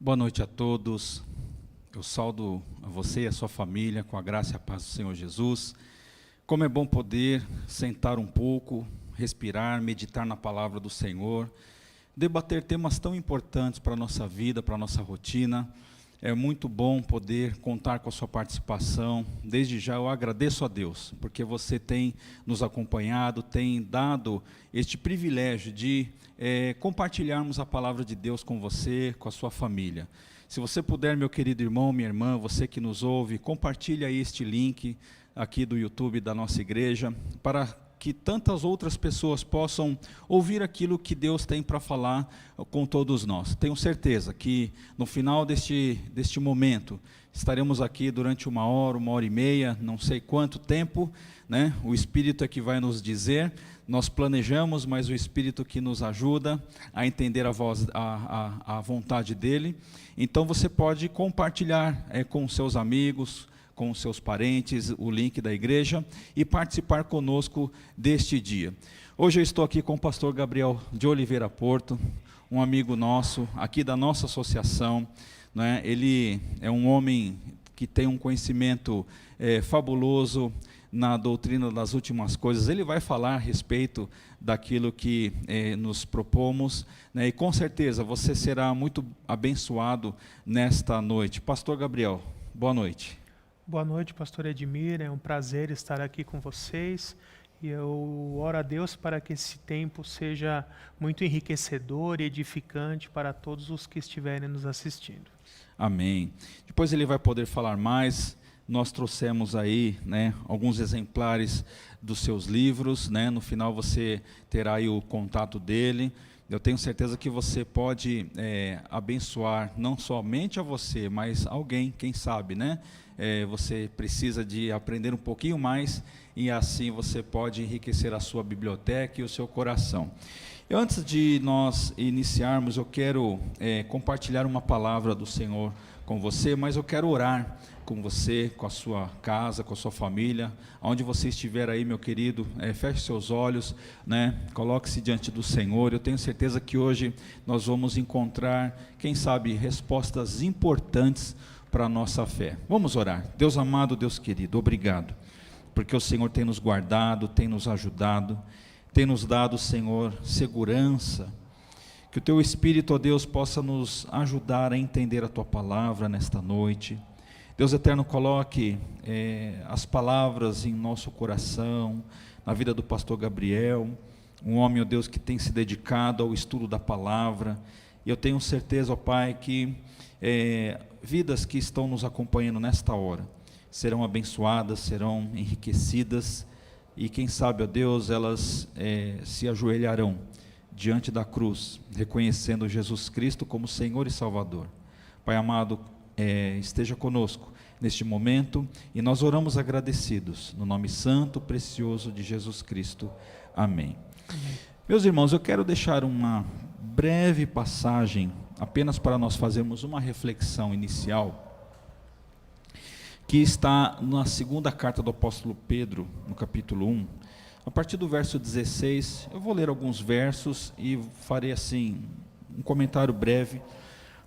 Boa noite a todos. Eu saudo a você e a sua família com a graça e a paz do Senhor Jesus. Como é bom poder sentar um pouco, respirar, meditar na palavra do Senhor, debater temas tão importantes para a nossa vida, para a nossa rotina. É muito bom poder contar com a sua participação. Desde já eu agradeço a Deus, porque você tem nos acompanhado, tem dado este privilégio de compartilharmos a palavra de Deus com você, com a sua família. Se você puder, meu querido irmão, minha irmã, você que nos ouve, compartilhe aí este link aqui do YouTube da nossa igreja, para que tantas outras pessoas possam ouvir aquilo que Deus tem para falar com todos nós. Tenho certeza que no final deste momento, estaremos aqui durante 1 hora e meia, não sei quanto tempo, né? O Espírito é que vai nos dizer, nós planejamos, mas o Espírito que nos ajuda a entender a vontade dEle. Então você pode compartilhar com seus amigos, com os seus parentes, o link da igreja e participar conosco deste dia. Hoje eu estou aqui com o pastor Gabriel de Oliveira Porto, um amigo nosso, aqui da nossa associação, né? Ele é um homem que tem um conhecimento fabuloso na doutrina das últimas coisas. Ele vai falar a respeito daquilo que nos propomos, né? E com certeza você será muito abençoado nesta noite. Pastor Gabriel, boa noite. Boa noite, pastor Edmir, é um prazer estar aqui com vocês e eu oro a Deus para que esse tempo seja muito enriquecedor e edificante para todos os que estiverem nos assistindo. Amém. Depois ele vai poder falar mais. Nós trouxemos aí, né, alguns exemplares dos seus livros, né? No final você terá aí o contato dele. Eu tenho certeza que você pode abençoar não somente a você, mas alguém, quem sabe, né? Você precisa de aprender um pouquinho mais e assim você pode enriquecer a sua biblioteca e o seu coração. Antes de nós iniciarmos, eu quero compartilhar uma palavra do Senhor com você, mas eu quero orar com você, com a sua casa, com a sua família, onde você estiver aí, meu querido, feche seus olhos, né? Coloque-se diante do Senhor. Eu tenho certeza que hoje nós vamos encontrar, quem sabe, respostas importantes para a nossa fé. Vamos orar. Deus amado, Deus querido, obrigado, porque o Senhor tem nos guardado, tem nos ajudado, tem nos dado, Senhor, segurança. Que o Teu Espírito, ó Deus, possa nos ajudar a entender a Tua palavra nesta noite. Deus eterno, coloque as palavras em nosso coração, na vida do pastor Gabriel, um homem, ó Deus, que tem se dedicado ao estudo da palavra. E eu tenho certeza, ó Pai, que vidas que estão nos acompanhando nesta hora serão abençoadas, serão enriquecidas, e quem sabe, ó Deus, elas se ajoelharão diante da cruz, reconhecendo Jesus Cristo como Senhor e Salvador. Pai amado, esteja conosco neste momento, e nós oramos agradecidos, no nome santo, precioso de Jesus Cristo. Amém. Amém. Meus irmãos, eu quero deixar uma breve passagem, apenas para nós fazermos uma reflexão inicial, que está na segunda carta do apóstolo Pedro, no capítulo 1, a partir do verso 16, eu vou ler alguns versos e farei assim, um comentário breve,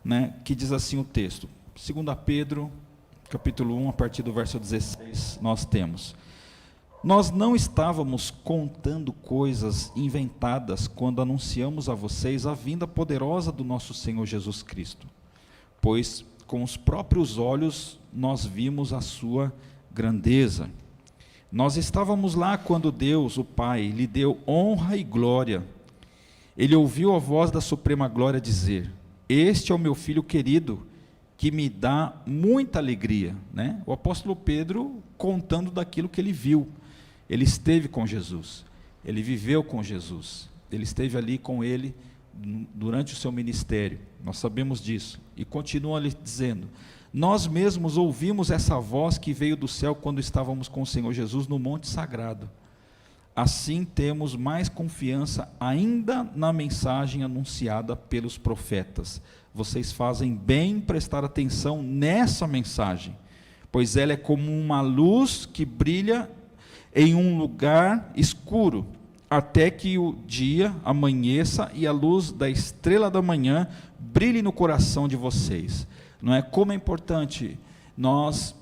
né, que diz assim o texto. 2 Pedro, capítulo 1, a partir do verso 16, nós temos: nós não estávamos contando coisas inventadas quando anunciamos a vocês a vinda poderosa do nosso Senhor Jesus Cristo, pois com os próprios olhos nós vimos a sua grandeza. Nós estávamos lá quando Deus, o Pai, lhe deu honra e glória. Ele ouviu a voz da suprema glória dizer: este é o meu filho querido, que me dá muita alegria, né? O apóstolo Pedro contando daquilo que ele viu. Ele esteve com Jesus, ele viveu com Jesus, ele esteve ali com ele durante o seu ministério, nós sabemos disso, e continua ali dizendo: nós mesmos ouvimos essa voz que veio do céu quando estávamos com o Senhor Jesus no monte sagrado. Assim temos mais confiança ainda na mensagem anunciada pelos profetas. Vocês fazem bem em prestar atenção nessa mensagem, pois ela é como uma luz que brilha em um lugar escuro, até que o dia amanheça e a luz da estrela da manhã brilhe no coração de vocês. Não é? Como é importante nós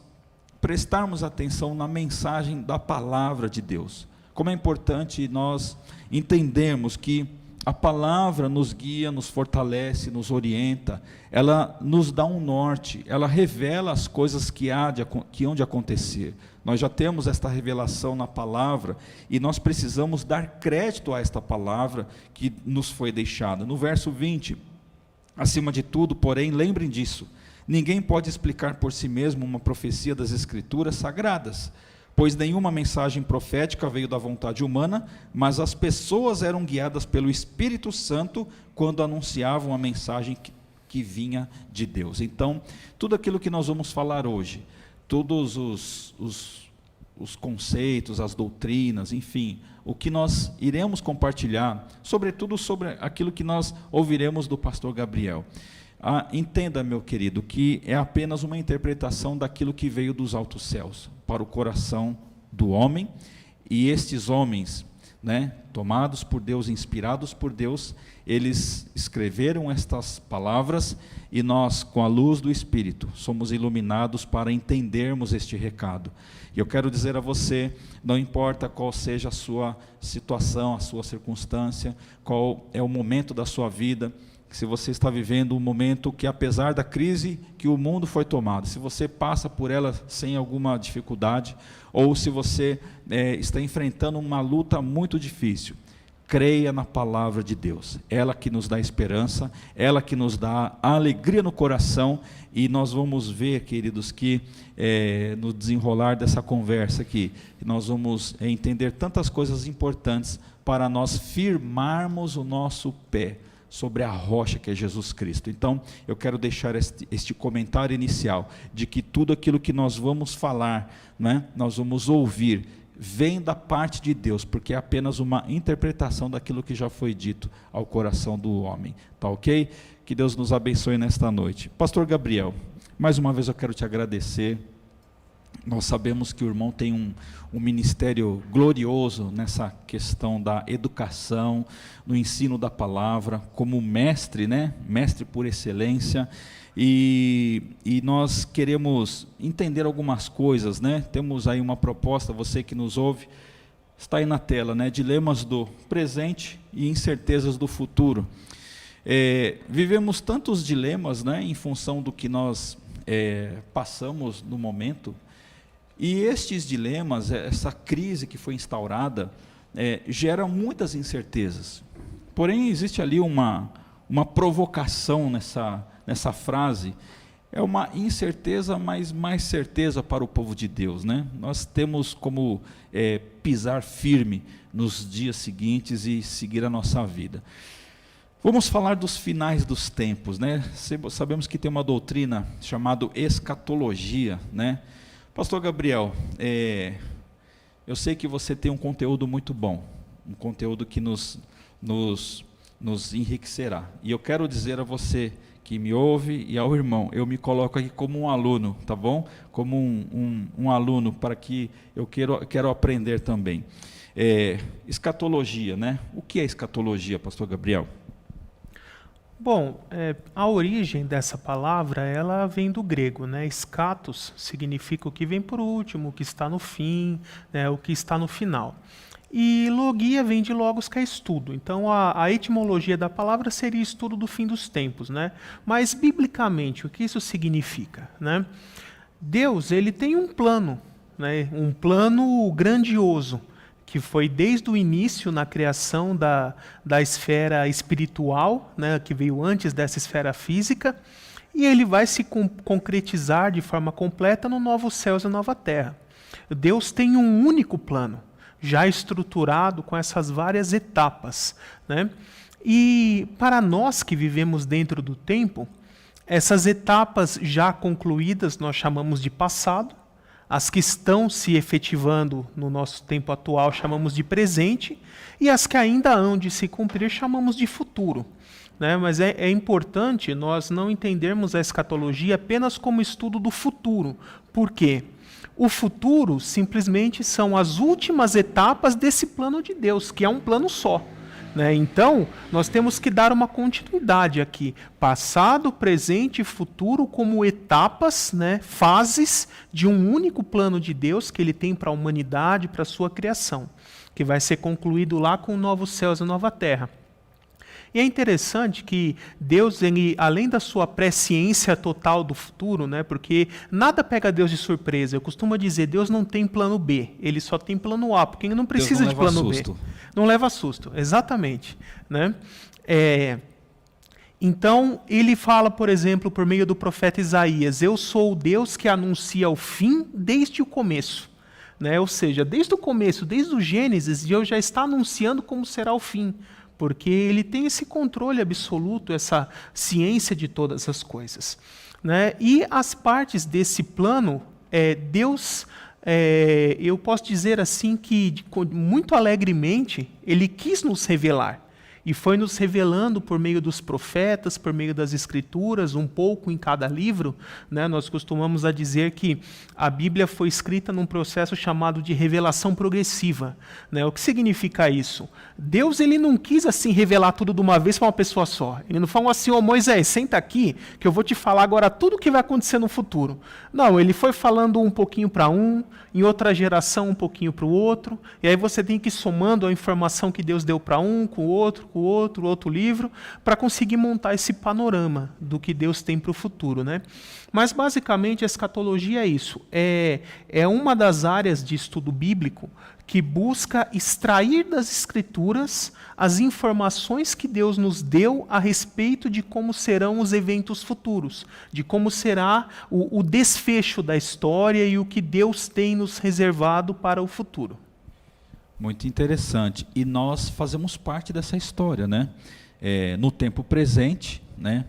prestarmos atenção na mensagem da palavra de Deus. Como é importante nós entendermos que a palavra nos guia, nos fortalece, nos orienta, ela nos dá um norte, ela revela as coisas que hão de acontecer. Nós já temos esta revelação na palavra e nós precisamos dar crédito a esta palavra que nos foi deixada. No verso 20, acima de tudo, porém, lembrem disso, ninguém pode explicar por si mesmo uma profecia das Escrituras sagradas, pois nenhuma mensagem profética veio da vontade humana, mas as pessoas eram guiadas pelo Espírito Santo quando anunciavam a mensagem que vinha de Deus. Então, tudo aquilo que nós vamos falar hoje, todos os conceitos, as doutrinas, enfim, o que nós iremos compartilhar, sobretudo sobre aquilo que nós ouviremos do pastor Gabriel. Entenda, meu querido, que é apenas uma interpretação daquilo que veio dos altos céus para o coração do homem, e estes homens, né, tomados por Deus, inspirados por Deus, eles escreveram estas palavras e nós, com a luz do Espírito, somos iluminados para entendermos este recado. E eu quero dizer a você, não importa qual seja a sua situação, a sua circunstância, qual é o momento da sua vida, se você está vivendo um momento que, apesar da crise que o mundo foi tomado, se você passa por ela sem alguma dificuldade, ou se você está enfrentando uma luta muito difícil, creia na palavra de Deus, ela que nos dá esperança, ela que nos dá alegria no coração, e nós vamos ver, queridos, que no desenrolar dessa conversa aqui, nós vamos entender tantas coisas importantes para nós firmarmos o nosso pé sobre a rocha que é Jesus Cristo. Então, eu quero deixar este comentário inicial, de que tudo aquilo que nós vamos falar, né, nós vamos ouvir, vem da parte de Deus, porque é apenas uma interpretação daquilo que já foi dito ao coração do homem. Tá ok? Que Deus nos abençoe nesta noite. Pastor Gabriel, mais uma vez eu quero te agradecer. Nós sabemos que o irmão tem um ministério glorioso nessa questão da educação, no ensino da palavra, como mestre, né? Mestre por excelência, e nós queremos entender algumas coisas, né? Temos aí uma proposta, você que nos ouve, está aí na tela, né? Dilemas do presente e incertezas do futuro. Vivemos tantos dilemas, né? Em função do que nós passamos no momento. E estes dilemas, essa crise que foi instaurada, gera muitas incertezas. Porém, existe ali uma provocação nessa frase. É uma incerteza, mas mais certeza para o povo de Deus, né? Nós temos como pisar firme nos dias seguintes e seguir a nossa vida. Vamos falar dos finais dos tempos, né? Sabemos que tem uma doutrina chamada escatologia, né? Pastor Gabriel, eu sei que você tem um conteúdo muito bom, um conteúdo que nos enriquecerá. E eu quero dizer a você que me ouve e ao irmão, eu me coloco aqui como um aluno, tá bom? Como um aluno, para que eu quero aprender também. Escatologia, né? O que é escatologia, pastor Gabriel? Bom, a origem dessa palavra, ela vem do grego, né? Escatos significa o que vem por último, o que está no fim, né? O que está no final. E logia vem de logos, que é estudo. Então, a etimologia da palavra seria estudo do fim dos tempos, né? Mas, biblicamente, o que isso significa, né? Deus, ele tem um plano, né? Um plano grandioso, que foi desde o início na criação da esfera espiritual, né, que veio antes dessa esfera física, e ele vai se concretizar de forma completa no novo céus e nova terra. Deus tem um único plano, já estruturado com essas várias etapas, né? E para nós que vivemos dentro do tempo, essas etapas já concluídas nós chamamos de passado, as que estão se efetivando no nosso tempo atual chamamos de presente, e as que ainda hão de se cumprir chamamos de futuro, né? Mas é importante nós não entendermos a escatologia apenas como estudo do futuro. Por quê? O futuro simplesmente são as últimas etapas desse plano de Deus, que é um plano só. Né? Então, nós temos que dar uma continuidade aqui. Passado, presente e futuro como etapas, né, fases de um único plano de Deus que ele tem para a humanidade, para a sua criação, que vai ser concluído lá com novos céus e nova terra. E é interessante que Deus, ele, além da sua presciência total do futuro, né, porque nada pega Deus de surpresa. Eu costumo dizer, Deus não tem plano B, ele só tem plano A, porque ele não precisa de plano B. Não leva susto, exatamente. Né? Então, ele fala, por exemplo, por meio do profeta Isaías, eu sou o Deus que anuncia o fim desde o começo. Né? Ou seja, desde o começo, desde o Gênesis, Deus já está anunciando como será o fim. Porque ele tem esse controle absoluto, essa ciência de todas as coisas. Né? E as partes desse plano, Deus, eu posso dizer assim que, muito alegremente, ele quis nos revelar. E foi nos revelando por meio dos profetas, por meio das escrituras, um pouco em cada livro. Né? Nós costumamos a dizer que a Bíblia foi escrita num processo chamado de revelação progressiva. Né? O que significa isso? Deus ele não quis assim revelar tudo de uma vez para uma pessoa só. Ele não falou assim, ô Moisés, senta aqui que eu vou te falar agora tudo o que vai acontecer no futuro. Não, ele foi falando um pouquinho para um, em outra geração um pouquinho para o outro, e aí você tem que ir somando a informação que Deus deu para um, com o outro livro, para conseguir montar esse panorama do que Deus tem para o futuro. Né? Mas, basicamente, a escatologia é isso. É uma das áreas de estudo bíblico que busca extrair das Escrituras as informações que Deus nos deu a respeito de como serão os eventos futuros, de como será o desfecho da história e o que Deus tem nos reservado para o futuro. Muito interessante. E nós fazemos parte dessa história, né? No tempo presente, né?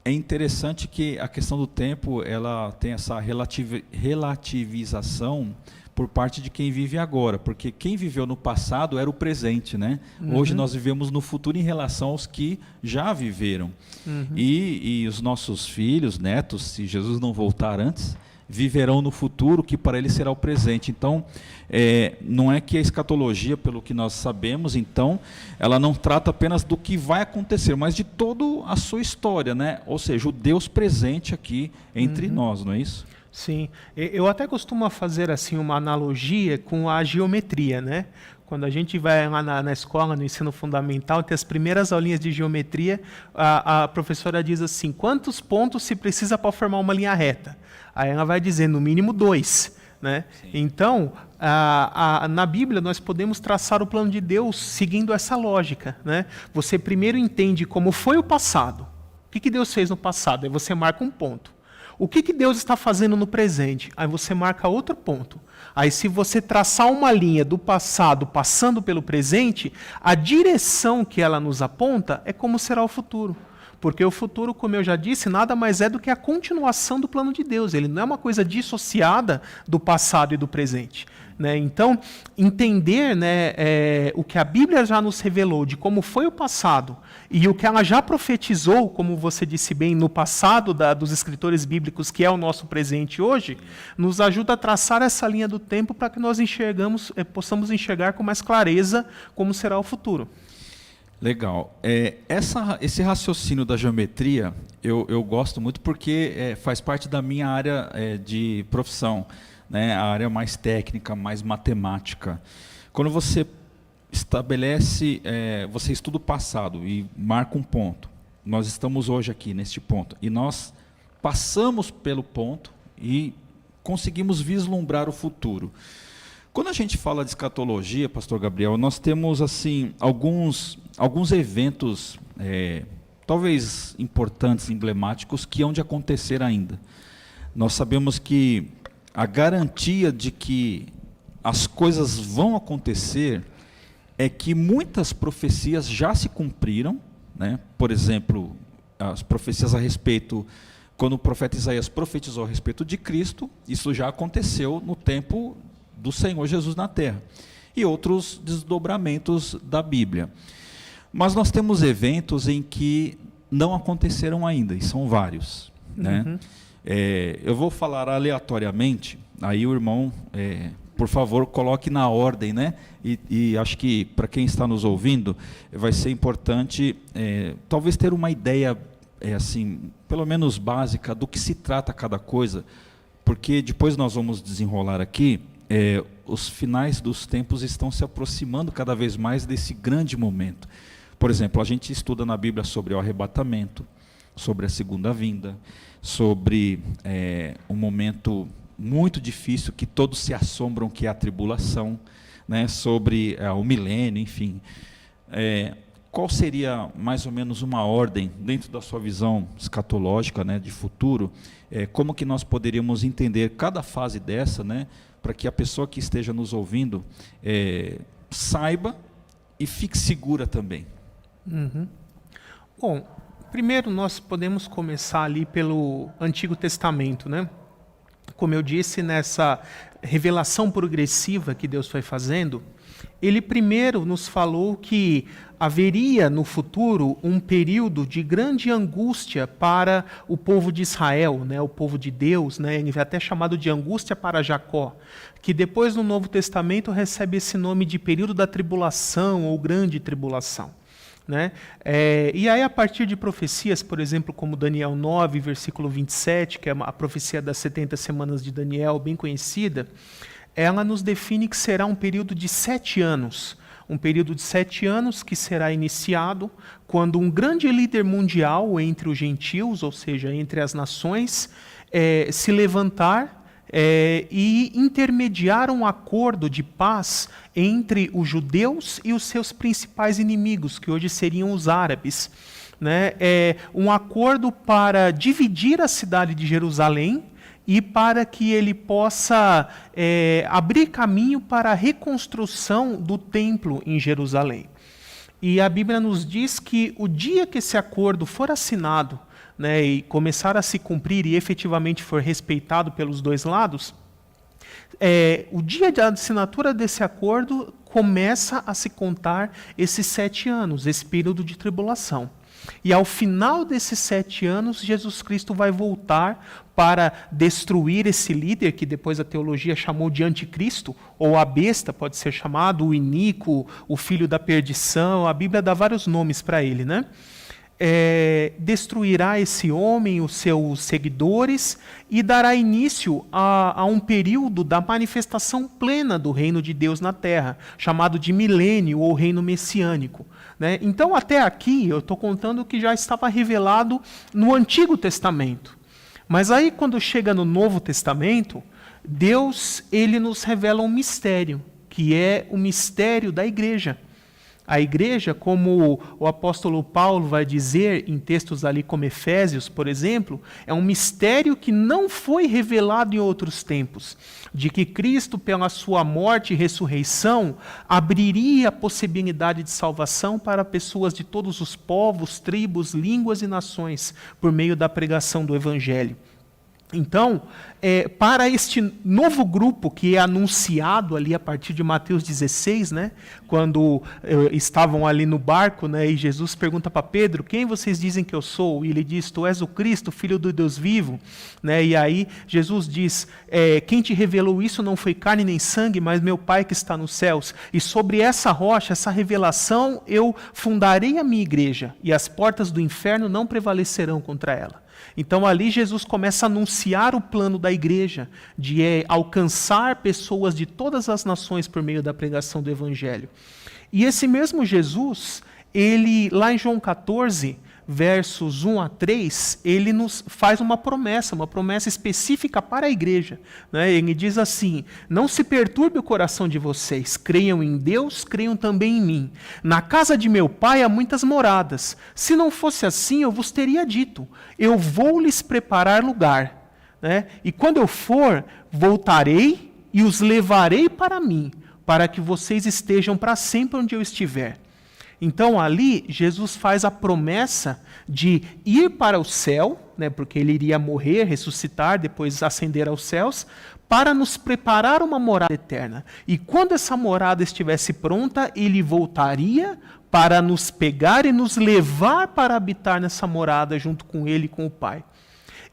É interessante que a questão do tempo, ela tem essa relativização por parte de quem vive agora, porque quem viveu no passado era o presente, né? Hoje nós vivemos no futuro em relação aos que já viveram. E os nossos filhos, netos, se Jesus não voltar antes, viverão no futuro, que para eles será o presente. Então, não é que a escatologia, pelo que nós sabemos, então, ela não trata apenas do que vai acontecer, mas de toda a sua história, né? Ou seja, o Deus presente aqui entre nós, não é isso? Sim, eu até costumo fazer assim uma analogia com a geometria, né? Quando a gente vai lá na escola, no ensino fundamental, tem as primeiras aulinhas de geometria, a professora diz assim, quantos pontos se precisa para formar uma linha reta? Aí ela vai dizer, no mínimo 2. Né? Então, na Bíblia, nós podemos traçar o plano de Deus seguindo essa lógica. Né? Você primeiro entende como foi o passado. O que Deus fez no passado? Aí você marca um ponto. O que Deus está fazendo no presente? Aí você marca outro ponto. Aí se você traçar uma linha do passado passando pelo presente, a direção que ela nos aponta é como será o futuro. Porque o futuro, como eu já disse, nada mais é do que a continuação do plano de Deus. Ele não é uma coisa dissociada do passado e do presente. Né? Então, entender, né, o que a Bíblia já nos revelou de como foi o passado e o que ela já profetizou, como você disse bem, no passado dos escritores bíblicos, que é o nosso presente hoje, nos ajuda a traçar essa linha do tempo para que nós possamos enxergar com mais clareza como será o futuro. Legal. Esse raciocínio da geometria, eu gosto muito porque faz parte da minha área de profissão, né? A área mais técnica, mais matemática. Quando você estabelece, você estuda o passado e marca um ponto. Nós estamos hoje aqui neste ponto e nós passamos pelo ponto e conseguimos vislumbrar o futuro. Quando a gente fala de escatologia, pastor Gabriel, nós temos assim alguns eventos, talvez importantes, emblemáticos, que hão de acontecer ainda. Nós sabemos que a garantia de que as coisas vão acontecer é que muitas profecias já se cumpriram, né? Por exemplo, as profecias a respeito, quando o profeta Isaías profetizou a respeito de Cristo, isso já aconteceu no tempo do Senhor Jesus na terra, e outros desdobramentos da Bíblia. Mas nós temos eventos em que não aconteceram ainda, e são vários. Né? Eu vou falar aleatoriamente, aí o irmão, por favor, coloque na ordem, né? E acho que para quem está nos ouvindo, vai ser importante, talvez ter uma ideia, assim, pelo menos básica, do que se trata cada coisa, porque depois nós vamos desenrolar aqui, os finais dos tempos estão se aproximando cada vez mais desse grande momento. Por exemplo, a gente estuda na Bíblia sobre o arrebatamento, sobre a segunda vinda, sobre um momento muito difícil que todos se assombram, que é a tribulação, né, sobre o milênio, enfim. Qual seria mais ou menos uma ordem, dentro da sua visão escatológica, né, de futuro, como que nós poderíamos entender cada fase dessa, né, para que a pessoa que esteja nos ouvindo saiba e fique segura também? Uhum. Bom, primeiro nós podemos começar ali pelo Antigo Testamento, né? Como eu disse, nessa revelação progressiva que Deus foi fazendo, ele primeiro nos falou que haveria no futuro um período de grande angústia para o povo de Israel, né, o povo de Deus, né, ele é até chamado de angústia para Jacó, que depois no Novo Testamento recebe esse nome de período da tribulação ou grande tribulação. Né? E aí, a partir de profecias, por exemplo, como Daniel 9, versículo 27, que é a profecia das 70 semanas de Daniel, bem conhecida, ela nos define que será um período de 7 anos. Um período de 7 anos que será iniciado quando um grande líder mundial entre os gentios, ou seja, entre as nações, se levantar e intermediar um acordo de paz entre os judeus e os seus principais inimigos, que hoje seriam os árabes. Né? Um acordo para dividir a cidade de Jerusalém e para que ele possa abrir caminho para a reconstrução do templo em Jerusalém. E a Bíblia nos diz que o dia que esse acordo for assinado, né, e começar a se cumprir e efetivamente for respeitado pelos dois lados, o dia da assinatura desse acordo começa a se contar esses 7 anos, esse período de tribulação. E ao final desses 7 anos, Jesus Cristo vai voltar para destruir esse líder, que depois a teologia chamou de anticristo, ou a besta pode ser chamado, o iníquo, o filho da perdição, a Bíblia dá vários nomes para ele, né? Destruirá esse homem, os seus seguidores, e dará início a um período da manifestação plena do reino de Deus na terra, chamado de milênio ou reino messiânico. Né? Então, até aqui, eu estou contando o que já estava revelado no Antigo Testamento. Mas aí, quando chega no Novo Testamento, Deus ele nos revela um mistério, que é o mistério da igreja. A igreja, como o apóstolo Paulo vai dizer em textos ali como Efésios, por exemplo, é um mistério que não foi revelado em outros tempos, de que Cristo, pela sua morte e ressurreição, abriria a possibilidade de salvação para pessoas de todos os povos, tribos, línguas e nações, por meio da pregação do Evangelho. Então, para este novo grupo que é anunciado ali a partir de Mateus 16, né, quando estavam ali no barco, né, e Jesus pergunta para Pedro, quem vocês dizem que eu sou? E ele diz, tu és o Cristo, filho do Deus vivo. Né, e aí Jesus diz, quem te revelou isso não foi carne nem sangue, mas meu Pai que está nos céus. E sobre essa rocha, essa revelação, eu fundarei a minha igreja, e as portas do inferno não prevalecerão contra ela. Então ali Jesus começa a anunciar o plano da igreja, de alcançar pessoas de todas as nações por meio da pregação do Evangelho. E esse mesmo Jesus, ele lá em João 14, versos 1 a 3, ele nos faz uma promessa específica para a igreja. Né? Ele diz assim, não se perturbe o coração de vocês, creiam em Deus, creiam também em mim. Na casa de meu Pai há muitas moradas. Se não fosse assim, eu vos teria dito, eu vou lhes preparar lugar. Né? E quando eu for, voltarei e os levarei para mim, para que vocês estejam para sempre onde eu estiver. Então ali Jesus faz a promessa de ir para o céu, né, porque ele iria morrer, ressuscitar, depois ascender aos céus, para nos preparar uma morada eterna. E quando essa morada estivesse pronta, ele voltaria para nos pegar e nos levar para habitar nessa morada junto com ele e com o Pai.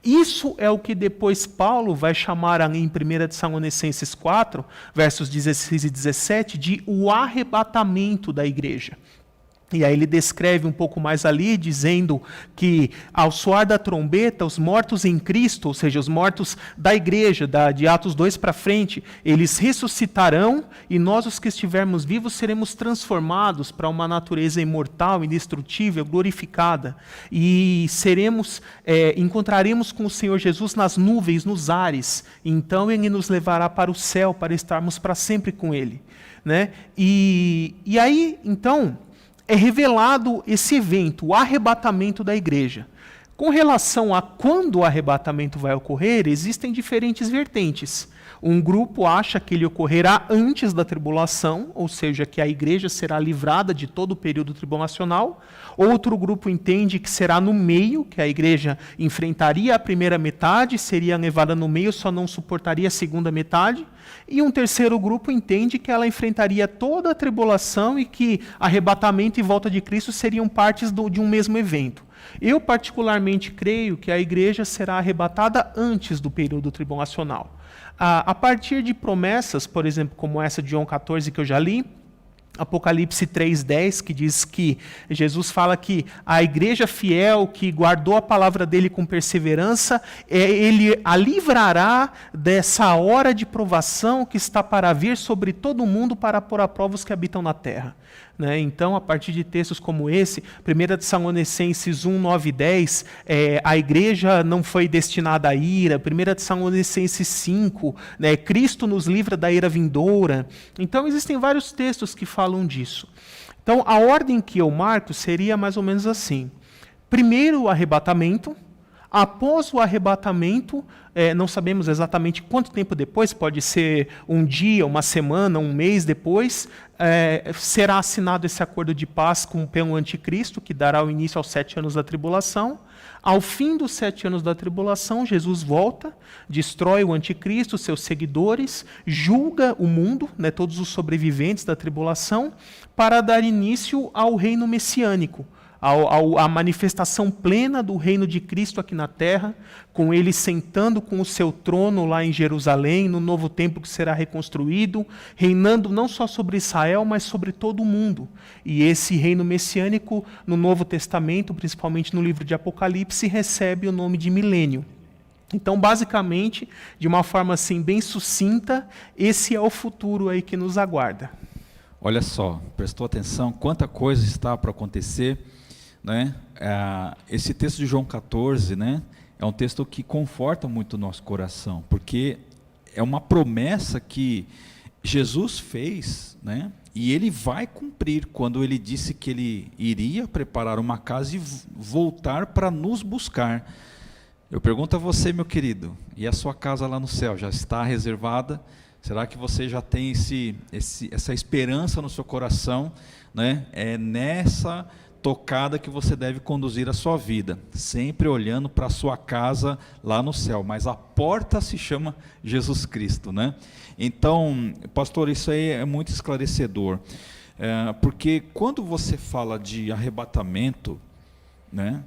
Isso é o que depois Paulo vai chamar em 1 Tessalonicenses 4, versos 16 e 17, de o arrebatamento da igreja. E aí ele descreve um pouco mais ali, dizendo que ao soar da trombeta, os mortos em Cristo, ou seja, os mortos da igreja, de Atos 2 para frente, eles ressuscitarão e nós, os que estivermos vivos, seremos transformados para uma natureza imortal, indestrutível, glorificada. E encontraremos com o Senhor Jesus nas nuvens, nos ares. Então ele nos levará para o céu, para estarmos para sempre com ele. Né? E aí, então, é revelado esse evento, o arrebatamento da igreja. Com relação a quando o arrebatamento vai ocorrer, existem diferentes vertentes. Um grupo acha que ele ocorrerá antes da tribulação, ou seja, que a igreja será livrada de todo o período tribulacional. Outro grupo entende que será no meio, que a igreja enfrentaria a primeira metade, seria levada no meio, só não suportaria a segunda metade. E um terceiro grupo entende que ela enfrentaria toda a tribulação e que arrebatamento e volta de Cristo seriam partes de um mesmo evento. Eu particularmente creio que a igreja será arrebatada antes do período tribulacional. A partir de promessas, por exemplo, como essa de João 14 que eu já li, Apocalipse 3:10, que diz que Jesus fala que a igreja fiel, que guardou a palavra dele com perseverança, ele a livrará dessa hora de provação que está para vir sobre todo o mundo para pôr à prova os que habitam na terra. Né? Então, a partir de textos como esse, 1 Tessalonicenses 1, 9 e 10, a igreja não foi destinada à ira. 1 Tessalonicenses 5, né, Cristo nos livra da ira vindoura. Então, existem vários textos que falam disso. Então, a ordem que eu marco seria mais ou menos assim. Primeiro, o arrebatamento. Após o arrebatamento, não sabemos exatamente quanto tempo depois, pode ser um dia, uma semana, um mês depois, será assinado esse acordo de paz pelo anticristo, que dará o início aos 7 anos da tribulação. Ao fim dos 7 anos da tribulação, Jesus volta, destrói o anticristo, seus seguidores, julga o mundo, né, todos os sobreviventes da tribulação, para dar início ao reino messiânico, a manifestação plena do reino de Cristo aqui na terra, com ele sentando com o seu trono lá em Jerusalém, no novo templo que será reconstruído, reinando não só sobre Israel, mas sobre todo o mundo. E esse reino messiânico, no Novo Testamento, principalmente no livro de Apocalipse, recebe o nome de milênio. Então, basicamente, de uma forma assim bem sucinta, esse é o futuro aí que nos aguarda. Olha só, prestou atenção, quanta coisa está para acontecer, né? Esse texto de João 14, né, é um texto que conforta muito o nosso coração, porque é uma promessa que Jesus fez, né, e ele vai cumprir quando ele disse que ele iria preparar uma casa e voltar para nos buscar. Eu pergunto a você, meu querido, e a sua casa lá no céu já está reservada? Será que você já tem essa esperança no seu coração, né? É nessa tocada que você deve conduzir a sua vida, sempre olhando para a sua casa lá no céu, mas a porta se chama Jesus Cristo, né? Então, pastor, isso aí é muito esclarecedor, porque quando você fala de arrebatamento, né,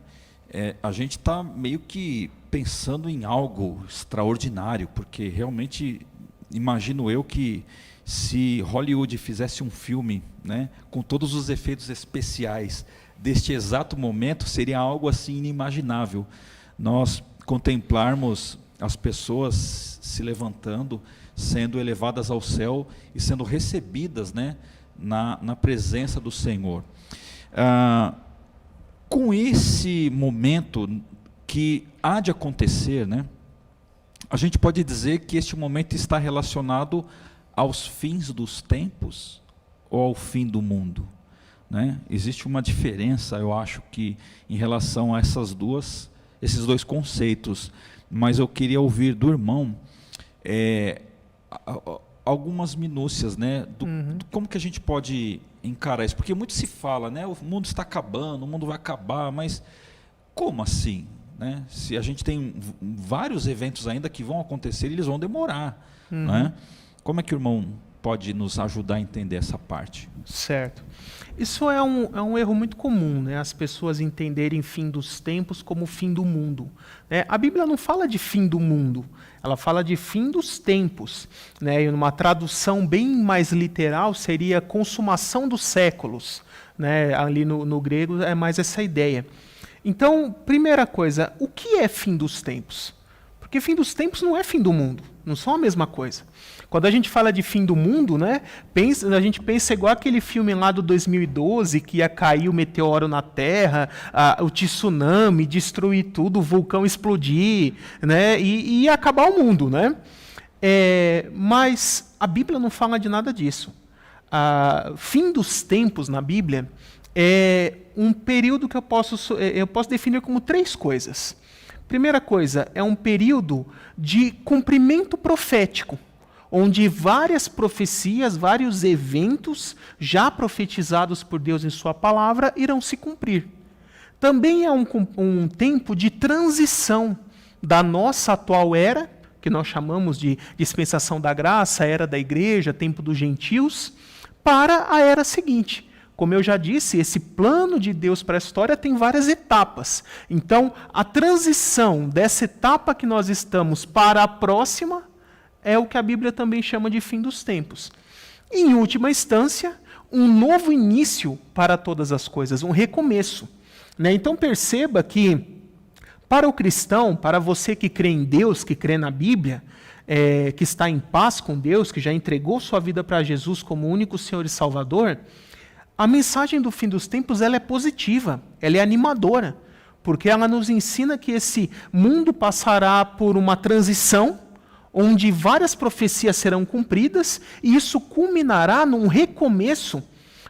a gente está meio que pensando em algo extraordinário, porque realmente imagino eu que se Hollywood fizesse um filme, né, com todos os efeitos especiais deste exato momento, seria algo assim inimaginável. Nós contemplarmos as pessoas se levantando, sendo elevadas ao céu e sendo recebidas, né, na presença do Senhor. Com esse momento que há de acontecer, né, a gente pode dizer que este momento está relacionado aos fins dos tempos ou ao fim do mundo, né? Existe uma diferença, eu acho, que em relação a esses dois conceitos, mas eu queria ouvir do irmão algumas minúcias, né, do como que a gente pode encarar isso, porque muito se fala, né, o mundo está acabando, o mundo vai acabar, mas como assim? Né? Se a gente tem vários eventos ainda que vão acontecer, eles vão demorar. Né? Como é que o irmão pode nos ajudar a entender essa parte? Certo. Isso é um erro muito comum, né? As pessoas entenderem fim dos tempos como fim do mundo, né? A Bíblia não fala de fim do mundo, ela fala de fim dos tempos, né? E uma tradução bem mais literal seria consumação dos séculos, né? Ali no grego é mais essa ideia. Então, primeira coisa, o que é fim dos tempos? Porque fim dos tempos não é fim do mundo, não são a mesma coisa. Quando a gente fala de fim do mundo, né, a gente pensa igual aquele filme lá do 2012, que ia cair o meteoro na Terra, o tsunami, destruir tudo, o vulcão explodir, né, e ia acabar o mundo. Né? Mas a Bíblia não fala de nada disso. Fim dos tempos na Bíblia é um período que eu posso definir como 3 coisas. Primeira coisa, é um período de cumprimento profético, onde várias profecias, vários eventos já profetizados por Deus em sua palavra irão se cumprir. Também é um tempo de transição da nossa atual era, que nós chamamos de dispensação da graça, era da igreja, tempo dos gentios, para a era seguinte. Como eu já disse, esse plano de Deus para a história tem várias etapas. Então, a transição dessa etapa que nós estamos para a próxima é o que a Bíblia também chama de fim dos tempos. E, em última instância, um novo início para todas as coisas, um recomeço. Né? Então, perceba que, para o cristão, para você que crê em Deus, que crê na Bíblia, que está em paz com Deus, que já entregou sua vida para Jesus como único Senhor e Salvador, a mensagem do fim dos tempos ela é positiva, ela é animadora, porque ela nos ensina que esse mundo passará por uma transição, onde várias profecias serão cumpridas, e isso culminará num recomeço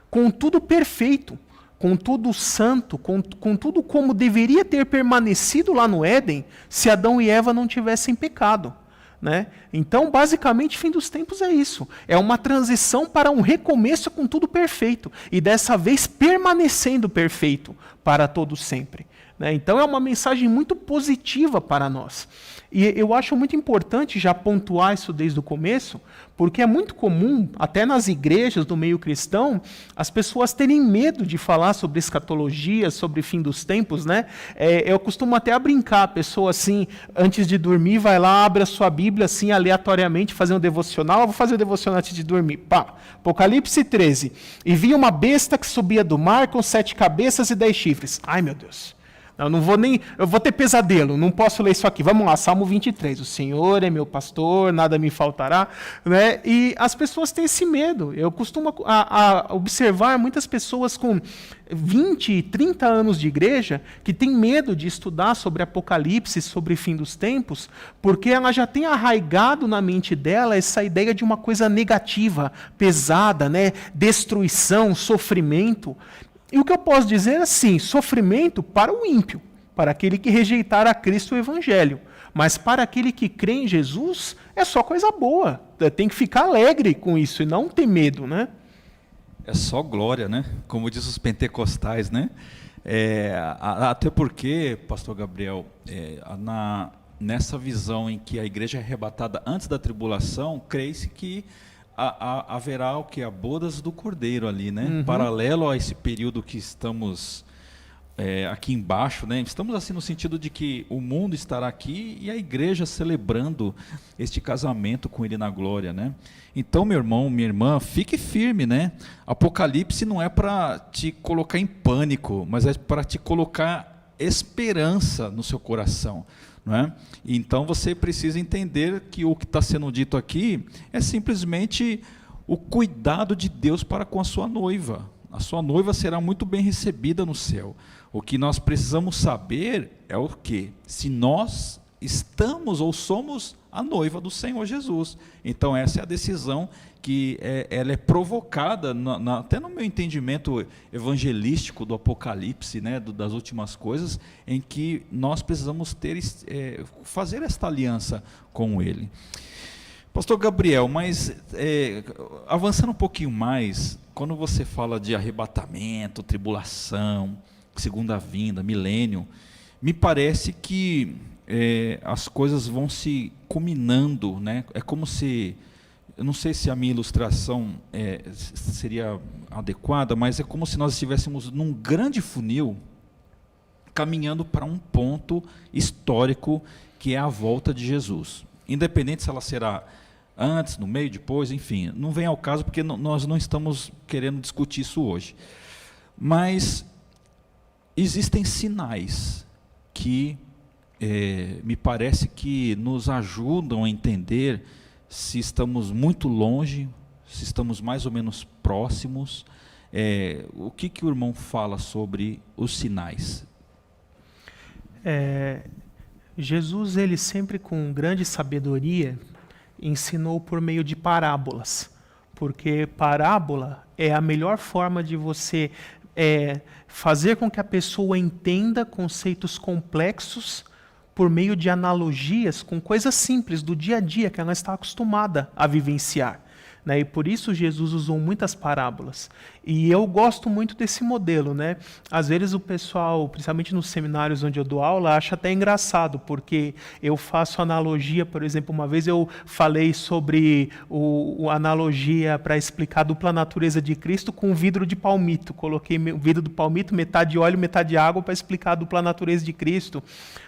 com tudo perfeito, com tudo santo, com tudo como deveria ter permanecido lá no Éden, se Adão e Eva não tivessem pecado. Né? Então, basicamente, fim dos tempos é isso. É uma transição para um recomeço com tudo perfeito. E dessa vez permanecendo perfeito para todo sempre. Né? Então, é uma mensagem muito positiva para nós. E eu acho muito importante já pontuar isso desde o começo, porque é muito comum, até nas igrejas do meio cristão, as pessoas terem medo de falar sobre escatologia, sobre fim dos tempos. Né? Eu costumo até brincar, a pessoa assim, antes de dormir, vai lá, abre a sua Bíblia assim, aleatoriamente, fazer um devocional. Eu vou fazer o devocional antes de dormir. Pá, Apocalipse 13. E vinha uma besta que subia do mar com 7 cabeças e 10 chifres. Ai, meu Deus. Eu vou ter pesadelo, não posso ler isso aqui. Vamos lá, Salmo 23. O Senhor é meu pastor, nada me faltará. Né? E as pessoas têm esse medo. Eu costumo observar muitas pessoas com 20, 30 anos de igreja que têm medo de estudar sobre Apocalipse, sobre fim dos tempos, porque ela já tem arraigado na mente dela essa ideia de uma coisa negativa, pesada, né? Destruição, sofrimento. E o que eu posso dizer é assim, sofrimento para o ímpio, para aquele que rejeitar a Cristo e o Evangelho. Mas para aquele que crê em Jesus, é só coisa boa. Tem que ficar alegre com isso e não ter medo, né? É só glória, né? Como diz os pentecostais, né? Até porque, pastor Gabriel, nessa visão em que a igreja é arrebatada antes da tribulação, crê-se que haverá o que? A bodas do Cordeiro ali, né? Uhum. Paralelo a esse período que estamos aqui embaixo, né? Estamos assim no sentido de que o mundo estará aqui e a igreja celebrando este casamento com ele na glória, né? Então, meu irmão, minha irmã, fique firme, né? Apocalipse não é para te colocar em pânico, mas é para te colocar esperança no seu coração. Não é? Então você precisa entender que o que está sendo dito aqui é simplesmente o cuidado de Deus para com a sua noiva. A sua noiva será muito bem recebida no céu. O que nós precisamos saber é o quê? Se nós estamos ou somos a noiva do Senhor Jesus. Então essa é a decisão que ela é provocada, até no meu entendimento evangelístico do Apocalipse, né, das últimas coisas, em que nós precisamos fazer esta aliança com Ele. Pastor Gabriel, mas avançando um pouquinho mais, quando você fala de arrebatamento, tribulação, segunda vinda, milênio, me parece que as coisas vão se culminando, né? É como se eu não sei se a minha ilustração seria adequada, mas é como se nós estivéssemos num grande funil, caminhando para um ponto histórico, que é a volta de Jesus. Independente se ela será antes, no meio, depois, enfim, não vem ao caso, porque nós não estamos querendo discutir isso hoje. Mas existem sinais que me parece que nos ajudam a entender se estamos muito longe, se estamos mais ou menos próximos. O que o irmão fala sobre os sinais? Jesus, ele sempre com grande sabedoria, ensinou por meio de parábolas, porque parábola é a melhor forma de você fazer com que a pessoa entenda conceitos complexos por meio de analogias com coisas simples do dia a dia que ela está acostumada a vivenciar. E por isso Jesus usou muitas parábolas. E eu gosto muito desse modelo. Às vezes o pessoal, principalmente nos seminários onde eu dou aula, acha até engraçado, porque eu faço analogia. Por exemplo, uma vez eu falei sobre a analogia para explicar a dupla natureza de Cristo com o vidro de palmito. Coloquei o vidro do palmito, metade óleo, metade água, para explicar a dupla natureza de Cristo.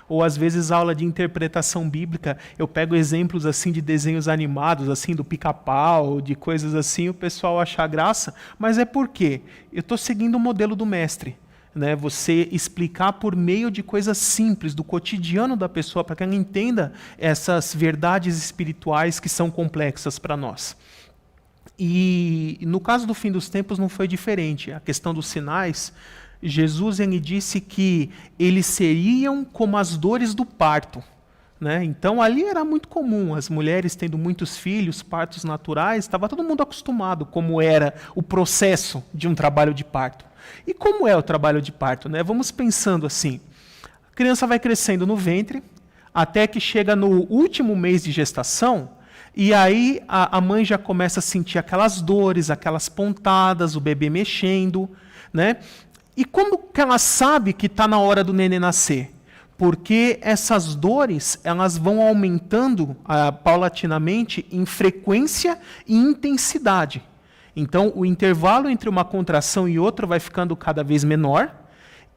Ou às vezes aula de interpretação bíblica, eu pego exemplos assim de desenhos animados, assim do Pica-Pau, de coisas assim, o pessoal acha graça, mas é porque eu estou seguindo o modelo do mestre. Você explicar por meio de coisas simples, do cotidiano da pessoa, para que ela entenda essas verdades espirituais que são complexas para nós. E no caso do fim dos tempos não foi diferente. A questão dos sinais, Jesus ele disse que eles seriam como as dores do parto. Então ali era muito comum, as mulheres tendo muitos filhos, partos naturais, estava todo mundo acostumado como era o processo de um trabalho de parto. E como é o trabalho de parto? Vamos pensando assim, a criança vai crescendo no ventre, até que chega no último mês de gestação, e aí a mãe já começa a sentir aquelas dores, aquelas pontadas, o bebê mexendo. E como que ela sabe que está na hora do neném nascer? Porque essas dores elas vão aumentando paulatinamente em frequência e intensidade. Então, o intervalo entre uma contração e outra vai ficando cada vez menor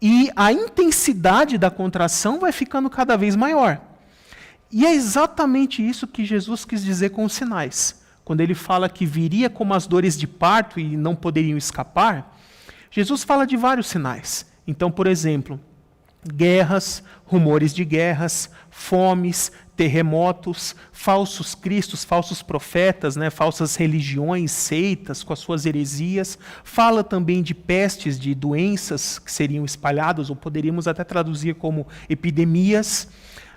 e a intensidade da contração vai ficando cada vez maior. E é exatamente isso que Jesus quis dizer com os sinais. Quando ele fala que viria como as dores de parto e não poderiam escapar, Jesus fala de vários sinais. Então, por exemplo, guerras, rumores de guerras, fomes, terremotos, falsos cristos, falsos profetas, falsas religiões, seitas com as suas heresias. Fala também de pestes, de doenças que seriam espalhadas, ou poderíamos até traduzir como epidemias.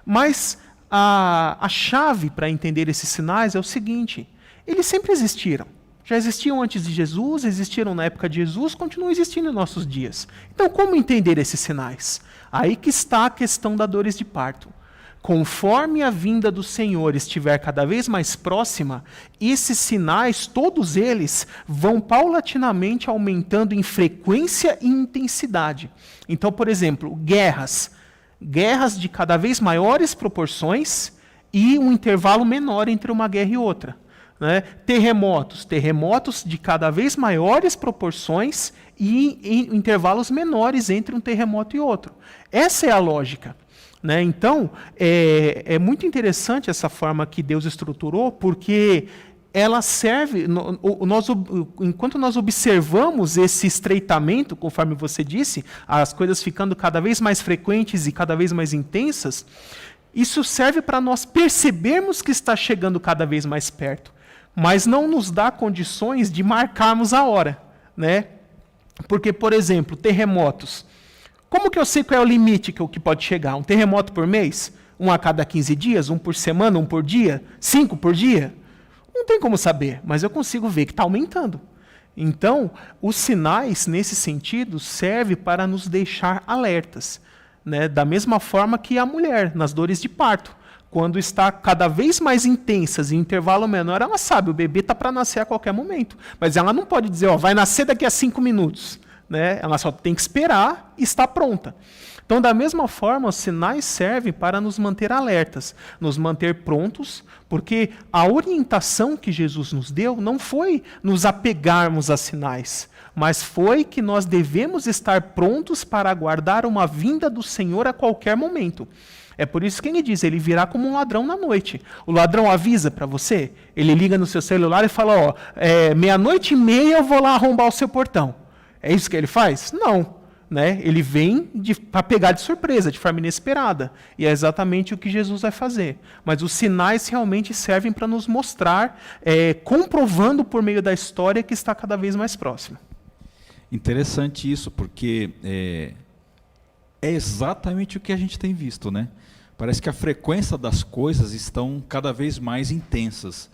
Mas a chave para entender esses sinais é o seguinte: eles sempre existiram. Já existiam antes de Jesus, existiram na época de Jesus, continuam existindo em nossos dias. Então, como entender esses sinais? Aí que está a questão das dores de parto. Conforme a vinda do Senhor estiver cada vez mais próxima, esses sinais, todos eles, vão paulatinamente aumentando em frequência e intensidade. Então, por exemplo, guerras de cada vez maiores proporções e um intervalo menor entre uma guerra e outra. Terremotos de cada vez maiores proporções e em intervalos menores entre um terremoto e outro. Essa é a lógica. Então, é muito interessante essa forma que Deus estruturou, porque ela serve, enquanto nós observamos esse estreitamento, conforme você disse, as coisas ficando cada vez mais frequentes e cada vez mais intensas, isso serve para nós percebermos que está chegando cada vez mais perto, mas não nos dá condições de marcarmos a hora. Porque, por exemplo, terremotos. Como que eu sei qual é o limite que pode chegar? Um terremoto por mês? Um a cada 15 dias? Um por semana? Um por dia? 5 por dia? Não tem como saber, mas eu consigo ver que está aumentando. Então, os sinais, nesse sentido, servem para nos deixar alertas. Da mesma forma que a mulher, nas dores de parto. Quando está cada vez mais intensas, em intervalo menor, ela sabe, o bebê está para nascer a qualquer momento. Mas ela não pode dizer, vai nascer daqui a 5 minutos. né? Ela só tem que esperar e está pronta. Então, da mesma forma, os sinais servem para nos manter alertas, nos manter prontos, porque a orientação que Jesus nos deu não foi nos apegarmos a sinais, mas foi que nós devemos estar prontos para aguardar uma vinda do Senhor a qualquer momento. É por isso que ele diz, ele virá como um ladrão na noite. O ladrão avisa para você, ele liga no seu celular e fala, ó, 00:30 eu vou lá arrombar o seu portão. É isso que ele faz? Não. Né? Ele vem para pegar de surpresa, de forma inesperada. E é exatamente o que Jesus vai fazer. Mas os sinais realmente servem para nos mostrar, comprovando por meio da história que está cada vez mais próximo. Interessante isso, porque é exatamente o que a gente tem visto, né? Parece que a frequência das coisas estão cada vez mais intensas.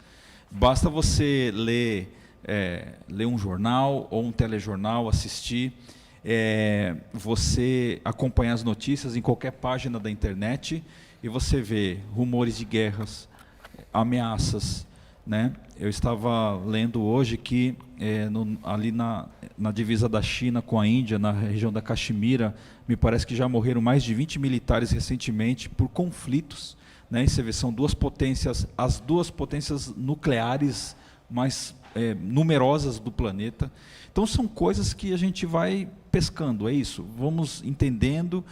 Basta você ler um jornal ou um telejornal, assistir, você acompanha as notícias em qualquer página da internet e você vê rumores de guerras, ameaças, né? Eu estava lendo hoje que ali na divisa da China com a Índia, na região da Caxemira, me parece que já morreram mais de 20 militares recentemente por conflitos, né? E você vê, são as duas potências nucleares mais numerosas do planeta. Então são coisas que a gente vai pescando, é isso, vamos entendendo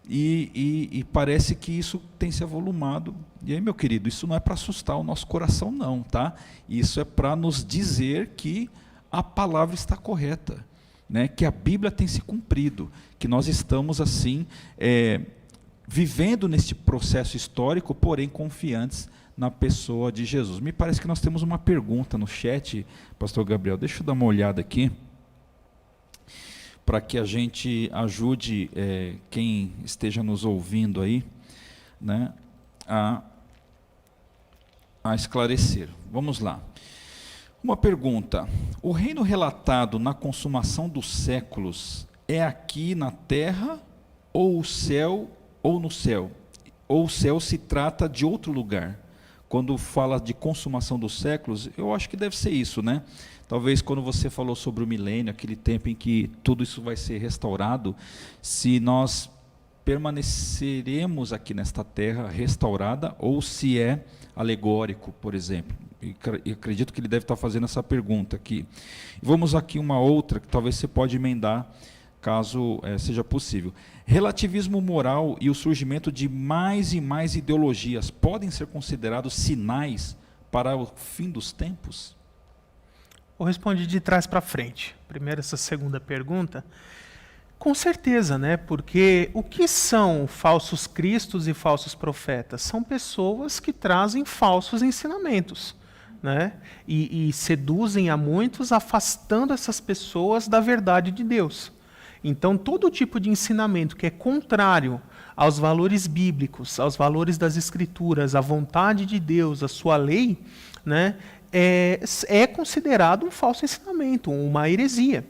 e parece que isso tem se avolumado. E aí, meu querido, isso não é para assustar o nosso coração não, tá? Isso é para nos dizer que a palavra está correta, né? Que a Bíblia tem se cumprido, que nós estamos assim, vivendo neste processo histórico, porém confiantes na pessoa de Jesus. Me parece que nós temos uma pergunta no chat, pastor Gabriel, deixa eu dar uma olhada aqui, para que a gente ajude quem esteja nos ouvindo aí, né, a esclarecer. Vamos lá. Uma pergunta: o reino relatado na consumação dos séculos é aqui na terra, ou o céu, ou no céu? Ou o céu se trata de outro lugar? Quando fala de consumação dos séculos, eu acho que deve ser isso, né? Talvez quando você falou sobre o milênio, aquele tempo em que tudo isso vai ser restaurado, se nós permaneceremos aqui nesta terra restaurada, ou se é alegórico, por exemplo. E acredito que ele deve estar fazendo essa pergunta aqui. Vamos aqui uma outra, que talvez você pode emendar, caso seja possível. Relativismo moral e o surgimento de mais e mais ideologias podem ser considerados sinais para o fim dos tempos? Vou responder de trás para frente. Primeiro, essa segunda pergunta. Com certeza, né? Porque o que são falsos cristos e falsos profetas? São pessoas que trazem falsos ensinamentos, né? E seduzem a muitos, afastando essas pessoas da verdade de Deus. Então, todo tipo de ensinamento que é contrário aos valores bíblicos, aos valores das Escrituras, à vontade de Deus, à sua lei, né, é considerado um falso ensinamento, uma heresia.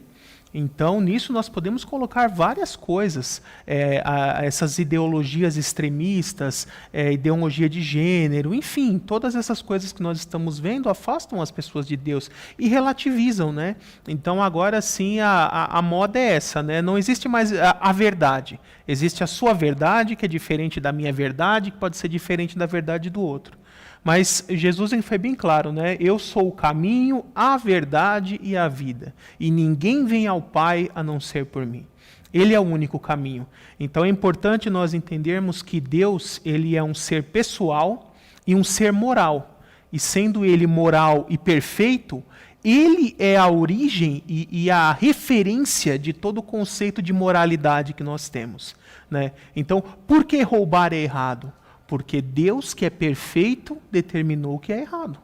Então, nisso nós podemos colocar várias coisas, essas ideologias extremistas, ideologia de gênero, enfim, todas essas coisas que nós estamos vendo afastam as pessoas de Deus e relativizam, né? Então, agora sim, a moda é essa, né? Não existe mais a verdade, existe a sua verdade, que é diferente da minha verdade, que pode ser diferente da verdade do outro. Mas Jesus foi bem claro, né? Eu sou o caminho, a verdade e a vida. E ninguém vem ao Pai a não ser por mim. Ele é o único caminho. Então é importante nós entendermos que Deus, ele é um ser pessoal e um ser moral. E sendo ele moral e perfeito, ele é a origem e a referência de todo o conceito de moralidade que nós temos, né? Então, por que roubar é errado? Porque Deus, que é perfeito, determinou que é errado.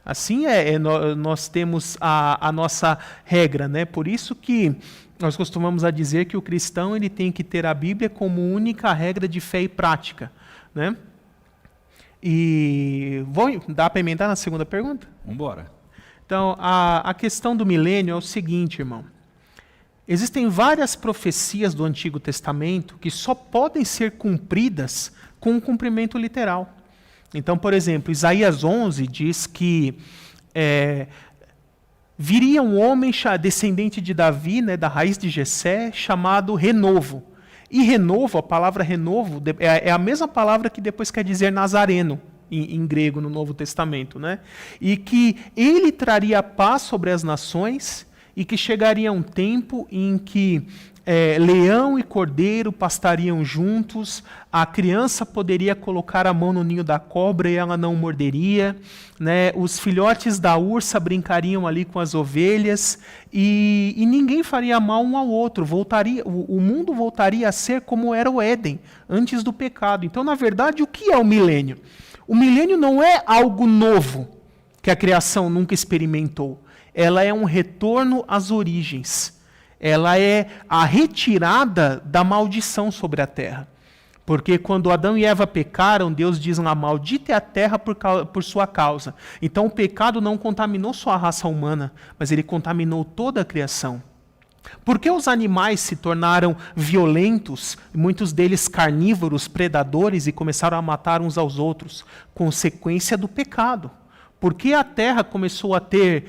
Assim nós temos a nossa regra, né? Por isso que nós costumamos a dizer que o cristão ele tem que ter a Bíblia como única regra de fé e prática, né? E dá para emendar na segunda pergunta? Vamos embora. Então, a questão do milênio é o seguinte, irmão. Existem várias profecias do Antigo Testamento que só podem ser cumpridas com um cumprimento literal. Então, por exemplo, Isaías 11 diz que viria um homem descendente de Davi, né, da raiz de Jessé, chamado Renovo. E renovo, a palavra renovo, é a mesma palavra que depois quer dizer nazareno, em grego, no Novo Testamento, né? E que ele traria paz sobre as nações e que chegaria um tempo em que leão e cordeiro pastariam juntos, a criança poderia colocar a mão no ninho da cobra e ela não morderia, né? Os filhotes da ursa brincariam ali com as ovelhas e ninguém faria mal um ao outro. O mundo voltaria a ser como era o Éden, antes do pecado. Então, na verdade, o que é o milênio? O milênio não é algo novo que a criação nunca experimentou. Ela é um retorno às origens. Ela é a retirada da maldição sobre a terra. Porque quando Adão e Eva pecaram, Deus diz lá, maldita é a terra por sua causa. Então o pecado não contaminou só a raça humana, mas ele contaminou toda a criação. Por que os animais se tornaram violentos, muitos deles carnívoros, predadores, e começaram a matar uns aos outros? Consequência do pecado. Por que a Terra começou a ter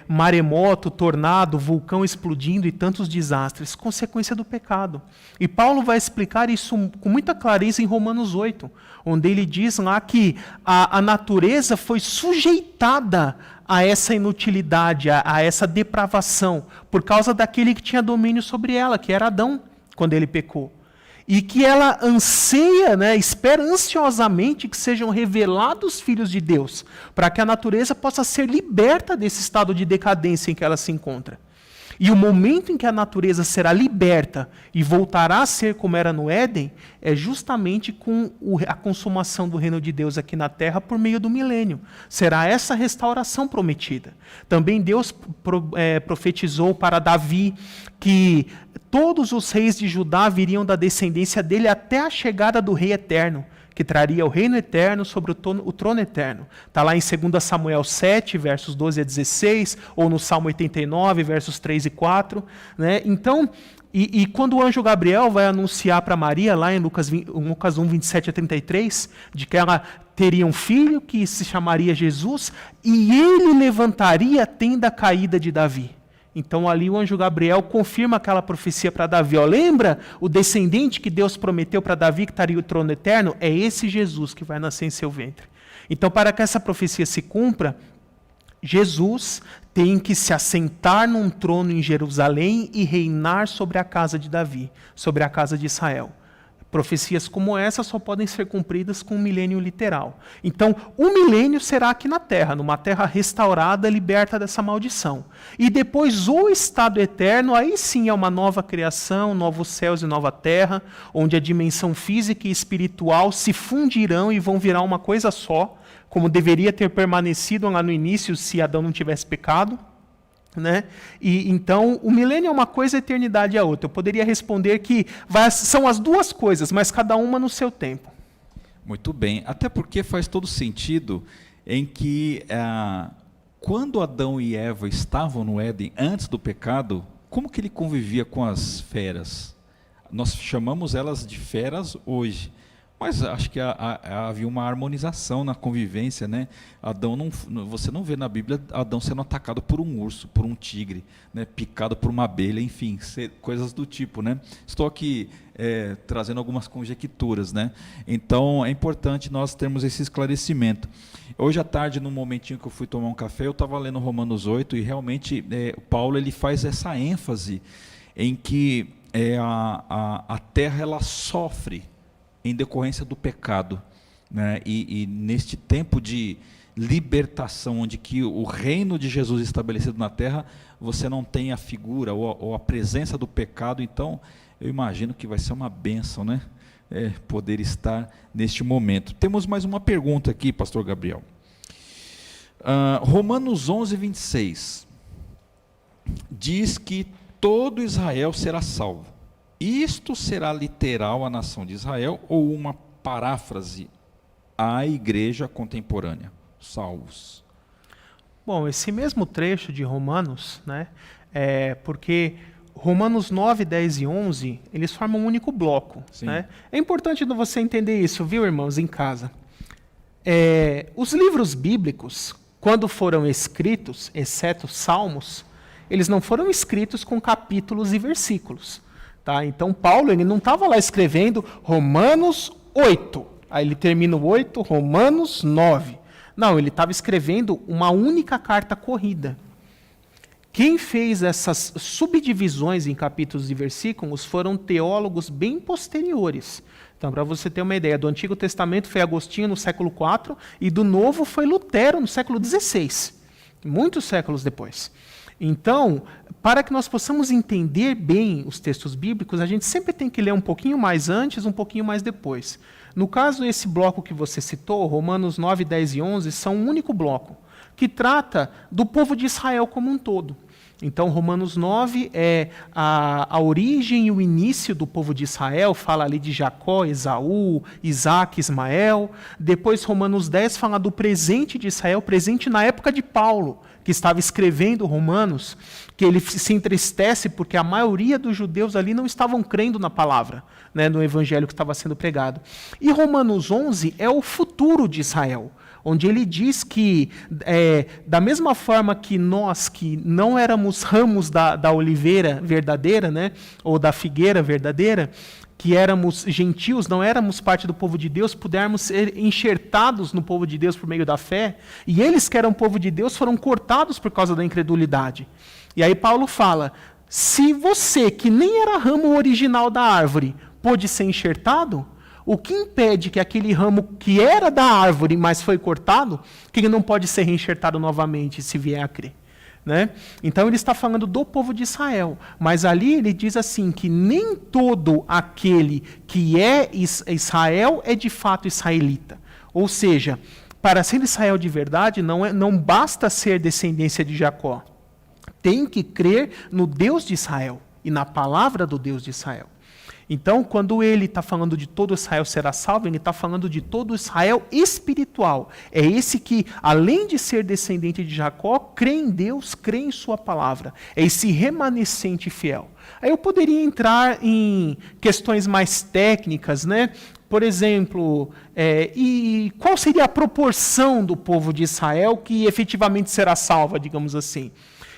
maremoto, tornado, vulcão explodindo e tantos desastres? Consequência do pecado. E Paulo vai explicar isso com muita clareza em Romanos 8, onde ele diz lá que a natureza foi sujeitada a essa inutilidade, a essa depravação, por causa daquele que tinha domínio sobre ela, que era Adão, quando ele pecou. E que ela anseia, né, espera ansiosamente que sejam revelados filhos de Deus, para que a natureza possa ser liberta desse estado de decadência em que ela se encontra. E o momento em que a natureza será liberta e voltará a ser como era no Éden, é justamente com a consumação do reino de Deus aqui na terra por meio do milênio. Será essa restauração prometida. Também Deus profetizou para Davi que todos os reis de Judá viriam da descendência dele até a chegada do rei eterno, que traria o reino eterno sobre o trono eterno. Está lá em 2 Samuel 7, versos 12 a 16, ou no Salmo 89, versos 3 e 4. Né? Então, e quando o anjo Gabriel vai anunciar para Maria, lá em Lucas 1, 27 a 33, de que ela teria um filho que se chamaria Jesus, e ele levantaria a tenda caída de Davi. Então ali o anjo Gabriel confirma aquela profecia para Davi. Ó, lembra o descendente que Deus prometeu para Davi que estaria o trono eterno? É esse Jesus que vai nascer em seu ventre. Então, para que essa profecia se cumpra, Jesus tem que se assentar num trono em Jerusalém e reinar sobre a casa de Davi, sobre a casa de Israel. Profecias como essa só podem ser cumpridas com um milênio literal. Então, o milênio será aqui na Terra, numa terra restaurada, liberta dessa maldição. E depois o estado eterno, aí sim é uma nova criação, novos céus e nova terra, onde a dimensão física e espiritual se fundirão e vão virar uma coisa só, como deveria ter permanecido lá no início se Adão não tivesse pecado. Né? E então o milênio é uma coisa, a eternidade é outra. Eu poderia responder que são as duas coisas, mas cada uma no seu tempo. Muito bem, até porque faz todo sentido em que quando Adão e Eva estavam no Éden antes do pecado, como que ele convivia com as feras? Nós chamamos elas de feras hoje, mas acho que havia uma harmonização na convivência, né? Adão você não vê na Bíblia Adão sendo atacado por um urso, por um tigre, né? Picado por uma abelha, enfim, coisas do tipo, né? Estou aqui trazendo algumas conjecturas, né? Então é importante nós termos esse esclarecimento. Hoje à tarde, num momentinho que eu fui tomar um café, eu estava lendo Romanos 8 e realmente Paulo ele faz essa ênfase em que a terra ela sofre em decorrência do pecado, né? E neste tempo de libertação, onde que o reino de Jesus é estabelecido na terra, você não tem a figura ou a presença do pecado, então eu imagino que vai ser uma bênção, né? Poder estar neste momento. Temos mais uma pergunta aqui, pastor Gabriel. Romanos 11, 26, diz que todo Israel será salvo. Isto será literal a nação de Israel ou uma paráfrase à igreja contemporânea? Salvos. Bom, esse mesmo trecho de Romanos, né, porque Romanos 9, 10 e 11, eles formam um único bloco. Né? É importante você entender isso, viu, irmãos, em casa. Os livros bíblicos, quando foram escritos, exceto Salmos, eles não foram escritos com capítulos e versículos. Tá? Então, Paulo ele não estava lá escrevendo Romanos 8, aí ele termina o 8, Romanos 9. Não, ele estava escrevendo uma única carta corrida. Quem fez essas subdivisões em capítulos e versículos foram teólogos bem posteriores. Então, para você ter uma ideia, do Antigo Testamento foi Agostinho no século IV e do Novo foi Lutero no século XVI, muitos séculos depois. Então, para que nós possamos entender bem os textos bíblicos, a gente sempre tem que ler um pouquinho mais antes, um pouquinho mais depois. No caso, esse bloco que você citou, Romanos 9, 10 e 11, são um único bloco, que trata do povo de Israel como um todo. Então, Romanos 9 é a origem e o início do povo de Israel, fala ali de Jacó, Esaú, Isaac, Ismael. Depois, Romanos 10 fala do presente de Israel, presente na época de Paulo, que estava escrevendo Romanos, que ele se entristece porque a maioria dos judeus ali não estavam crendo na palavra, né, no evangelho que estava sendo pregado. E Romanos 11 é o futuro de Israel, onde ele diz que, da mesma forma que nós, que não éramos ramos da oliveira verdadeira, né, ou da figueira verdadeira, que éramos gentios, não éramos parte do povo de Deus, pudermos ser enxertados no povo de Deus por meio da fé, e eles que eram povo de Deus foram cortados por causa da incredulidade. E aí Paulo fala, se você, que nem era ramo original da árvore, pôde ser enxertado, o que impede que aquele ramo que era da árvore, mas foi cortado, que ele não pode ser reenxertado novamente se vier a crer? Né? Então ele está falando do povo de Israel, mas ali ele diz assim que nem todo aquele que é Israel é de fato israelita. Ou seja, para ser Israel de verdade não basta ser descendência de Jacó, tem que crer no Deus de Israel e na palavra do Deus de Israel. Então, quando ele está falando de todo Israel será salvo, ele está falando de todo Israel espiritual. É esse que, além de ser descendente de Jacó, crê em Deus, crê em sua palavra. É esse remanescente fiel. Aí eu poderia entrar em questões mais técnicas, né? Por exemplo, e qual seria a proporção do povo de Israel que efetivamente será salva, digamos assim?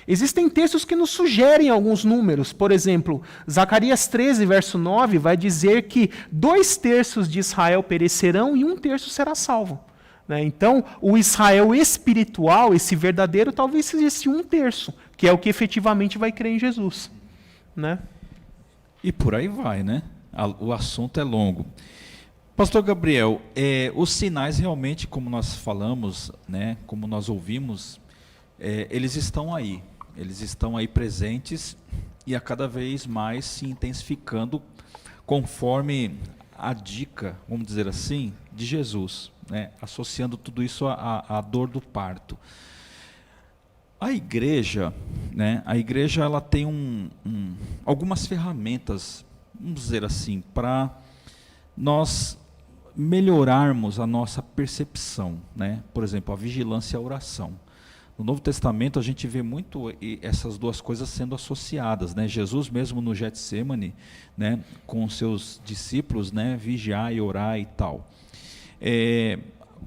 Existem textos que nos sugerem alguns números. Por exemplo, Zacarias 13, verso 9, vai dizer que 2/3 de Israel perecerão e 1/3 será salvo. Né? Então, o Israel espiritual, esse verdadeiro, talvez seja esse 1/3, que é o que efetivamente vai crer em Jesus. Né? E por aí vai, né? O assunto é longo. Pastor Gabriel, os sinais realmente, como nós falamos, né, como nós ouvimos, eles estão aí. Eles estão aí presentes e a cada vez mais se intensificando conforme a dica, vamos dizer assim, de Jesus, né? Associando tudo isso à dor do parto. A igreja, né? A igreja ela tem algumas ferramentas, vamos dizer assim, para nós melhorarmos a nossa percepção, né? Por exemplo, a vigilância e a oração. No Novo Testamento a gente vê muito essas duas coisas sendo associadas, né? Jesus mesmo no Getsêmani, né, com os seus discípulos, né, vigiar e orar e tal.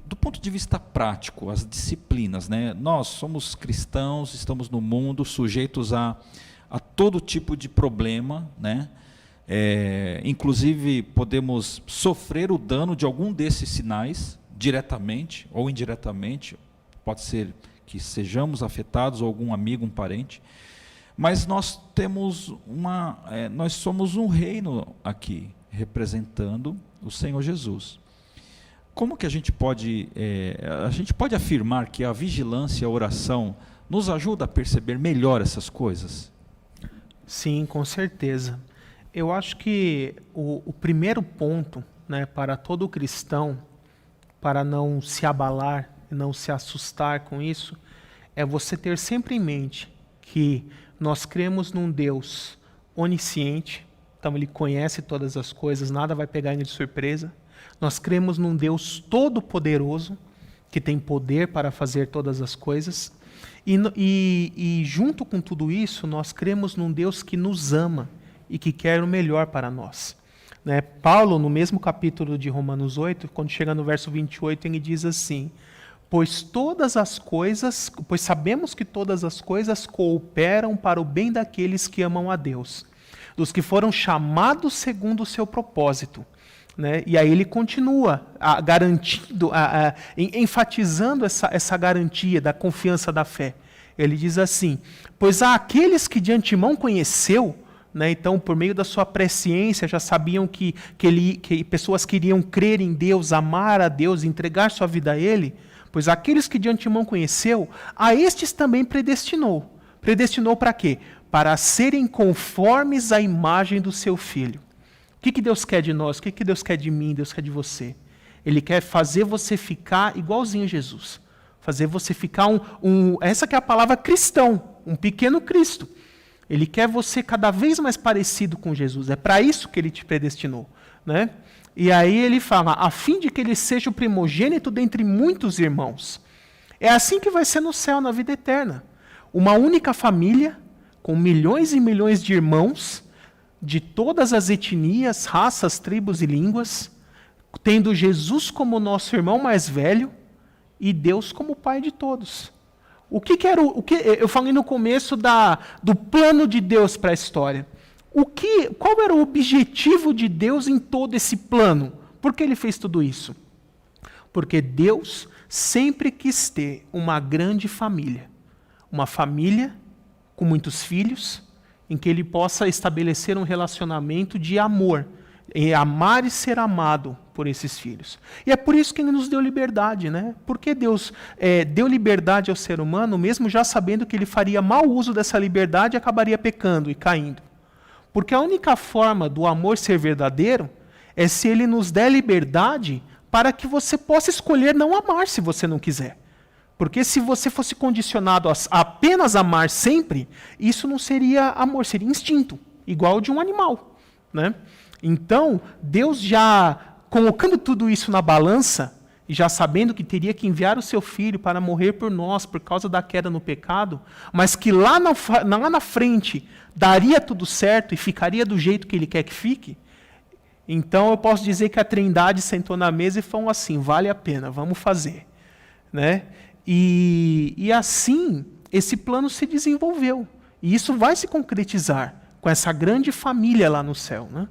Do ponto de vista prático, as disciplinas, né? Nós somos cristãos, estamos no mundo sujeitos a todo tipo de problema, né? Inclusive podemos sofrer o dano de algum desses sinais, diretamente ou indiretamente, pode ser que sejamos afetados, ou algum amigo, um parente, mas nós temos nós somos um reino aqui, representando o Senhor Jesus. Como que a gente pode afirmar que a vigilância e a oração nos ajuda a perceber melhor essas coisas? Sim, com certeza. Eu acho que o primeiro ponto, né, para todo cristão, para não se abalar, não se assustar com isso, é você ter sempre em mente que nós cremos num Deus onisciente, então ele conhece todas as coisas, nada vai pegar ele de surpresa. Nós cremos num Deus todo-poderoso, que tem poder para fazer todas as coisas, e junto com tudo isso, nós cremos num Deus que nos ama e que quer o melhor para nós. Né? Paulo, no mesmo capítulo de Romanos 8, quando chega no verso 28, ele diz assim: pois sabemos que todas as coisas cooperam para o bem daqueles que amam a Deus, dos que foram chamados segundo o seu propósito. Né? E aí ele continua enfatizando essa garantia da confiança da fé. Ele diz assim: pois há aqueles que de antemão conheceu, né? Então, por meio da sua presciência, já sabiam que pessoas queriam crer em Deus, amar a Deus, entregar sua vida a Ele. Pois aqueles que de antemão conheceu, a estes também predestinou. Predestinou para quê? Para serem conformes à imagem do seu Filho. O que Deus quer de nós? O que Deus quer de mim? Deus quer de você? Ele quer fazer você ficar igualzinho a Jesus. Fazer você ficar essa que é a palavra cristão, um pequeno Cristo. Ele quer você cada vez mais parecido com Jesus. É para isso que ele te predestinou. Né? E aí ele fala, a fim de que ele seja o primogênito dentre muitos irmãos. É assim que vai ser no céu, na vida eterna. Uma única família, com milhões e milhões de irmãos, de todas as etnias, raças, tribos e línguas, tendo Jesus como nosso irmão mais velho e Deus como Pai de todos. Eu falei no começo do plano de Deus para a história. Qual era o objetivo de Deus em todo esse plano? Por que ele fez tudo isso? Porque Deus sempre quis ter uma grande família. Uma família com muitos filhos, em que ele possa estabelecer um relacionamento de amor, amar e ser amado por esses filhos. E é por isso que ele nos deu liberdade, né? Porque Deus deu liberdade ao ser humano, mesmo já sabendo que ele faria mau uso dessa liberdade e acabaria pecando e caindo. Porque a única forma do amor ser verdadeiro é se ele nos der liberdade para que você possa escolher não amar se você não quiser. Porque se você fosse condicionado a apenas amar sempre, isso não seria amor, seria instinto, igual de um animal. Né? Então, Deus já colocando tudo isso na balança, e já sabendo que teria que enviar o seu filho para morrer por nós, por causa da queda no pecado, mas que lá na frente daria tudo certo e ficaria do jeito que ele quer que fique, então eu posso dizer que a Trindade sentou na mesa e falou assim, vale a pena, vamos fazer. Né? E assim, esse plano se desenvolveu. E isso vai se concretizar com essa grande família lá no céu. Né?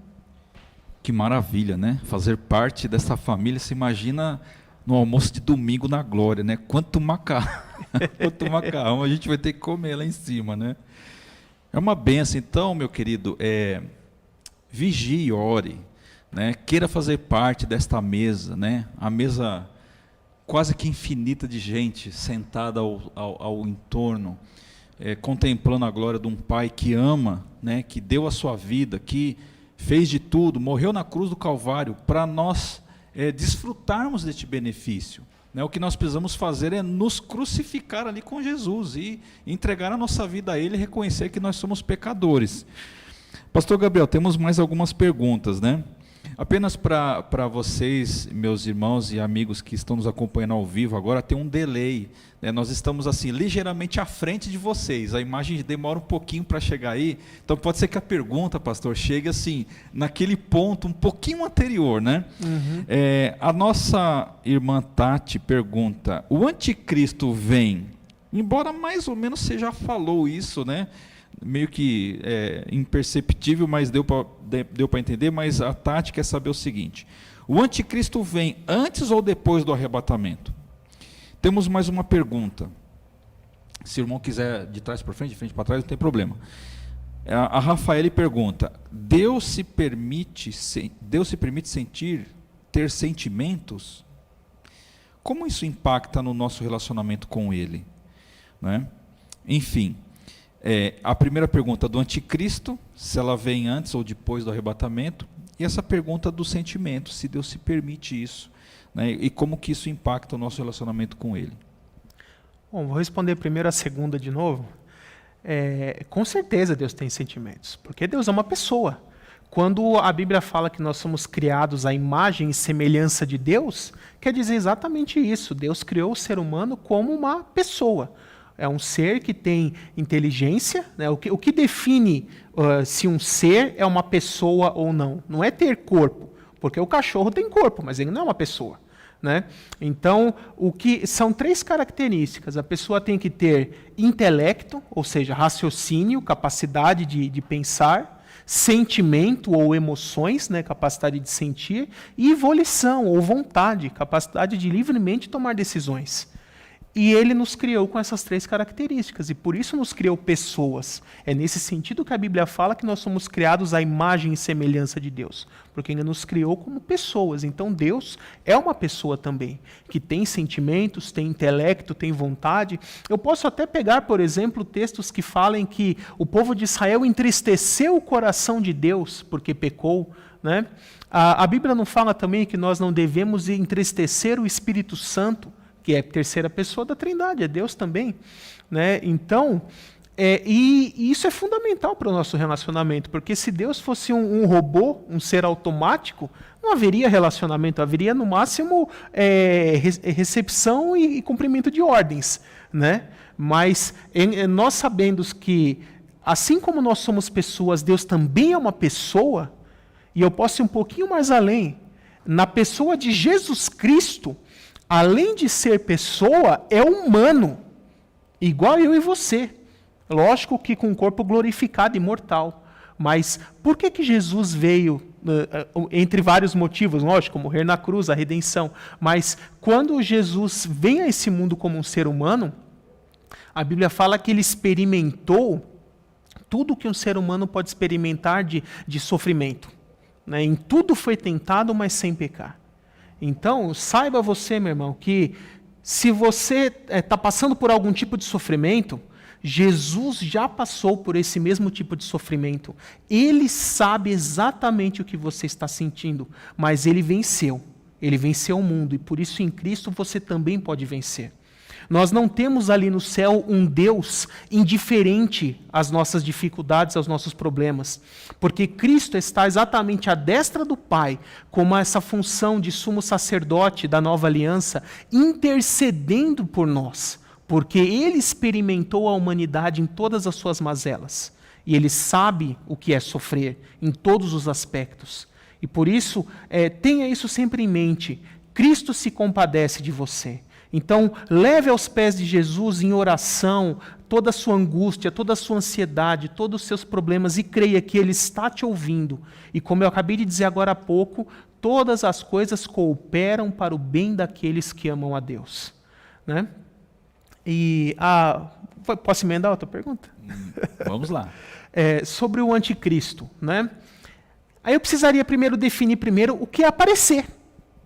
Que maravilha, né? Fazer parte dessa família. Você imagina no almoço de domingo na glória, né? Quanto macarrão a gente vai ter que comer lá em cima, né? É uma benção. Então, meu querido, vigie e ore, né? Queira fazer parte desta mesa, né? A mesa quase que infinita de gente sentada ao entorno, contemplando a glória de um Pai que ama, né? Que deu a sua vida, que fez de tudo, morreu na cruz do Calvário para nós desfrutarmos deste benefício. Né? O que nós precisamos fazer é nos crucificar ali com Jesus e entregar a nossa vida a Ele e reconhecer que nós somos pecadores. Pastor Gabriel, temos mais algumas perguntas, né? Apenas para vocês, meus irmãos e amigos que estão nos acompanhando ao vivo, agora tem um delay, né? Nós estamos assim ligeiramente à frente de vocês, a imagem demora um pouquinho para chegar aí, então pode ser que a pergunta, pastor, chegue assim, naquele ponto um pouquinho anterior, né? Uhum. A nossa irmã Tati pergunta, o anticristo vem, embora mais ou menos você já falou isso, né? Meio que imperceptível, mas deu para entender, mas a Tati quer saber o seguinte, o anticristo vem antes ou depois do arrebatamento? Temos mais uma pergunta, se o irmão quiser de trás para frente, de frente para trás, não tem problema. A Rafaele pergunta, Deus se permite ter sentimentos? Como isso impacta no nosso relacionamento com Ele? Né? Enfim, a primeira pergunta do anticristo, se ela vem antes ou depois do arrebatamento, e essa pergunta do sentimento, se Deus se permite isso, né, e como que isso impacta o nosso relacionamento com Ele. Bom, vou responder primeiro a segunda de novo. Com certeza Deus tem sentimentos, porque Deus é uma pessoa. Quando a Bíblia fala que nós somos criados à imagem e semelhança de Deus, quer dizer exatamente isso, Deus criou o ser humano como uma pessoa. É um ser que tem inteligência, né? O que define se um ser é uma pessoa ou não? Não é ter corpo, porque o cachorro tem corpo, mas ele não é uma pessoa. né? Então, o que são 3 características. A pessoa tem que ter intelecto, ou seja, raciocínio, capacidade de pensar, sentimento ou emoções, né, capacidade de sentir, e volição ou vontade, capacidade de livremente tomar decisões. E ele nos criou com essas 3 características, e por isso nos criou pessoas. É nesse sentido que a Bíblia fala que nós somos criados à imagem e semelhança de Deus, porque ele nos criou como pessoas. Então Deus é uma pessoa também, que tem sentimentos, tem intelecto, tem vontade. Eu posso até pegar, por exemplo, textos que falem que o povo de Israel entristeceu o coração de Deus porque pecou, né? A Bíblia não fala também que nós não devemos entristecer o Espírito Santo, que é a terceira pessoa da Trindade, é Deus também, né? Então, e isso é fundamental para o nosso relacionamento, porque se Deus fosse um robô, um ser automático, não haveria relacionamento, haveria no máximo recepção e cumprimento de ordens, né? Mas nós sabendo que, assim como nós somos pessoas, Deus também é uma pessoa, e eu posso ir um pouquinho mais além, na pessoa de Jesus Cristo, além de ser pessoa, é humano, igual eu e você. Lógico que com um corpo glorificado e mortal. Mas por que Jesus veio, entre vários motivos, lógico, morrer na cruz, a redenção. Mas quando Jesus vem a esse mundo como um ser humano, a Bíblia fala que ele experimentou tudo que um ser humano pode experimentar de sofrimento, né? Em tudo foi tentado, mas sem pecar. Então, saiba você, meu irmão, que se você está passando por algum tipo de sofrimento, Jesus já passou por esse mesmo tipo de sofrimento. Ele sabe exatamente o que você está sentindo, mas ele venceu. Ele venceu o mundo, e por isso em Cristo você também pode vencer. Nós não temos ali no céu um Deus indiferente às nossas dificuldades, aos nossos problemas, porque Cristo está exatamente à destra do Pai, como essa função de sumo sacerdote da nova aliança, intercedendo por nós, porque Ele experimentou a humanidade em todas as suas mazelas, e Ele sabe o que é sofrer em todos os aspectos. E por isso, tenha isso sempre em mente, Cristo se compadece de você. Então, leve aos pés de Jesus em oração toda a sua angústia, toda a sua ansiedade, todos os seus problemas, e creia que Ele está te ouvindo. E como eu acabei de dizer agora há pouco, todas as coisas cooperam para o bem daqueles que amam a Deus, né? E posso emendar outra pergunta? Vamos lá. Sobre o anticristo, né? Aí eu precisaria definir o que é aparecer,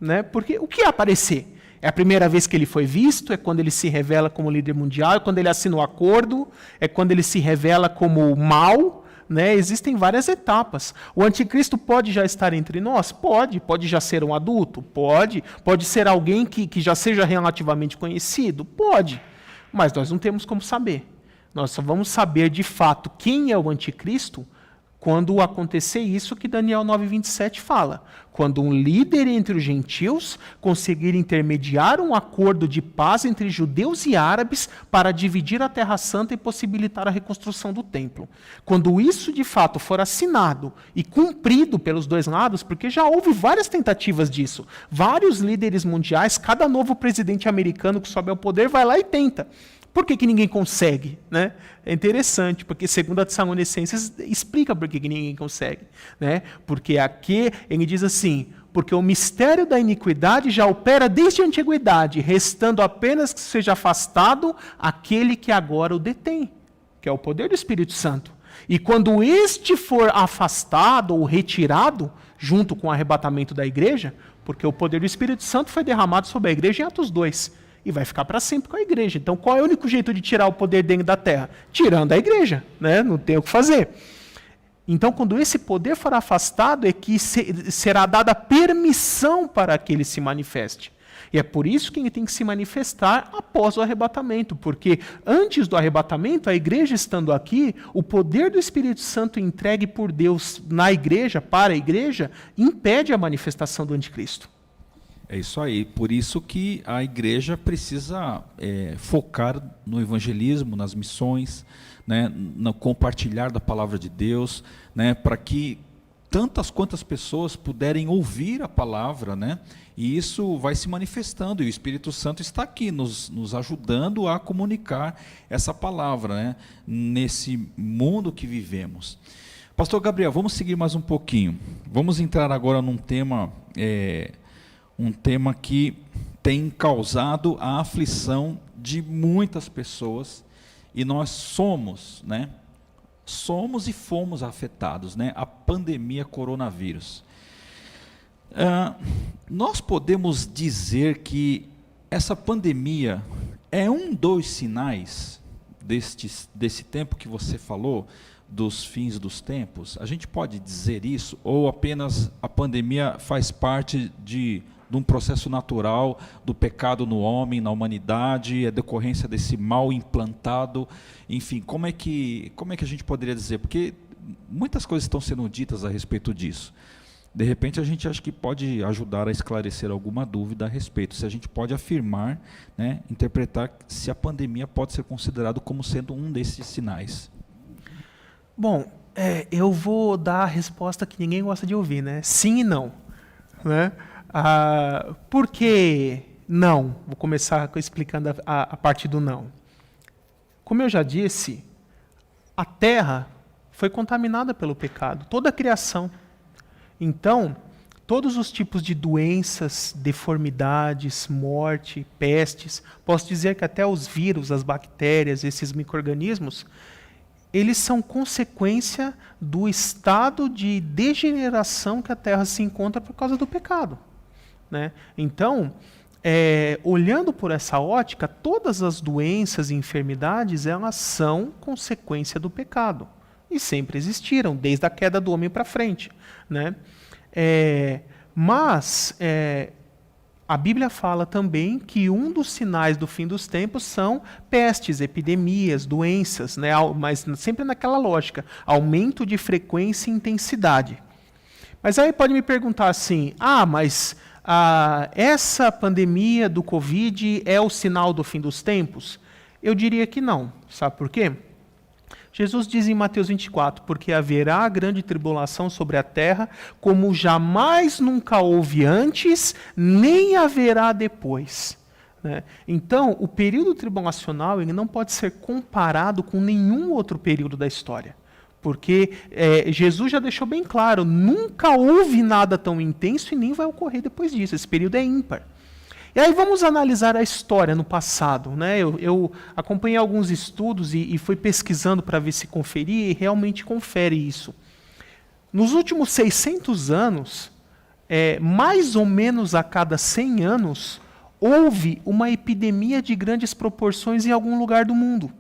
né? Porque o que é aparecer? É a primeira vez que ele foi visto, é quando ele se revela como líder mundial, é quando ele assina o acordo, é quando ele se revela como mal, né? Existem várias etapas. O anticristo pode já estar entre nós? Pode já ser um adulto? Pode ser alguém que já seja relativamente conhecido? Pode, mas nós não temos como saber. Nós só vamos saber de fato quem é o anticristo quando acontecer isso que Daniel 9:27 fala. Quando um líder entre os gentios conseguir intermediar um acordo de paz entre judeus e árabes para dividir a Terra Santa e possibilitar a reconstrução do templo. Quando isso de fato for assinado e cumprido pelos dois lados, porque já houve várias tentativas disso, vários líderes mundiais, cada novo presidente americano que sobe ao poder vai lá e tenta. Por que ninguém consegue, né? É interessante, porque segundo a Tessalonicenses explica por que ninguém consegue, né? Porque aqui ele diz assim, porque o mistério da iniquidade já opera desde a antiguidade, restando apenas que seja afastado aquele que agora o detém, que é o poder do Espírito Santo. E quando este for afastado ou retirado, junto com o arrebatamento da igreja, porque o poder do Espírito Santo foi derramado sobre a igreja em Atos 2, e vai ficar para sempre com a igreja. Então, qual é o único jeito de tirar o poder dentro da terra? Tirando a igreja, né? Não tem o que fazer. Então, quando esse poder for afastado, é que será dada permissão para que ele se manifeste. E é por isso que ele tem que se manifestar após o arrebatamento, porque antes do arrebatamento, a igreja estando aqui, o poder do Espírito Santo entregue por Deus na igreja, para a igreja, impede a manifestação do anticristo. É isso aí, por isso que a igreja precisa focar no evangelismo, nas missões, né, no compartilhar da palavra de Deus, né, para que tantas quantas pessoas puderem ouvir a palavra, né? E isso vai se manifestando, e o Espírito Santo está aqui, nos ajudando a comunicar essa palavra, né? Nesse mundo que vivemos. Pastor Gabriel, vamos seguir mais um pouquinho. Vamos entrar agora num tema, um tema que tem causado a aflição de muitas pessoas, e nós somos, né? Somos e fomos afetados, né? A pandemia coronavírus. Nós podemos dizer que essa pandemia é dos sinais desse tempo que você falou, dos fins dos tempos? A gente pode dizer isso, ou apenas a pandemia faz parte de um processo natural do pecado no homem, na humanidade, é decorrência desse mal implantado? Enfim, como é que a gente poderia dizer? Porque muitas coisas estão sendo ditas a respeito disso. De repente a gente acha que pode ajudar a esclarecer alguma dúvida a respeito, se a gente pode afirmar, né, interpretar se a pandemia pode ser considerado como sendo um desses sinais. Bom, eu vou dar a resposta que ninguém gosta de ouvir, né? Sim e não, né? Por que não? Vou começar explicando a parte do não. Como eu já disse, a terra foi contaminada pelo pecado, toda a criação. Então, todos os tipos de doenças, deformidades, morte, pestes, posso dizer que até os vírus, as bactérias, esses micro-organismos, eles são consequência do estado de degeneração que a terra se encontra por causa do pecado, né? Então, olhando por essa ótica, todas as doenças e enfermidades, elas são consequência do pecado. E sempre existiram, desde a queda do homem para frente, né? Mas a Bíblia fala também que um dos sinais do fim dos tempos são pestes, epidemias, doenças, né? Mas sempre naquela lógica, aumento de frequência e intensidade. Mas aí pode me perguntar assim, mas essa pandemia do Covid é o sinal do fim dos tempos? Eu diria que não. Sabe por quê? Jesus diz em Mateus 24, porque haverá grande tribulação sobre a terra, como jamais nunca houve antes, nem haverá depois. Né? Então, o período tribulacional ele não pode ser comparado com nenhum outro período da história. Porque Jesus já deixou bem claro, nunca houve nada tão intenso e nem vai ocorrer depois disso. Esse período é ímpar. E aí vamos analisar a história no passado, né? Eu acompanhei alguns estudos e fui pesquisando para ver se conferia, e realmente confere isso. Nos últimos 600 anos, mais ou menos a cada 100 anos, houve uma epidemia de grandes proporções em algum lugar do mundo.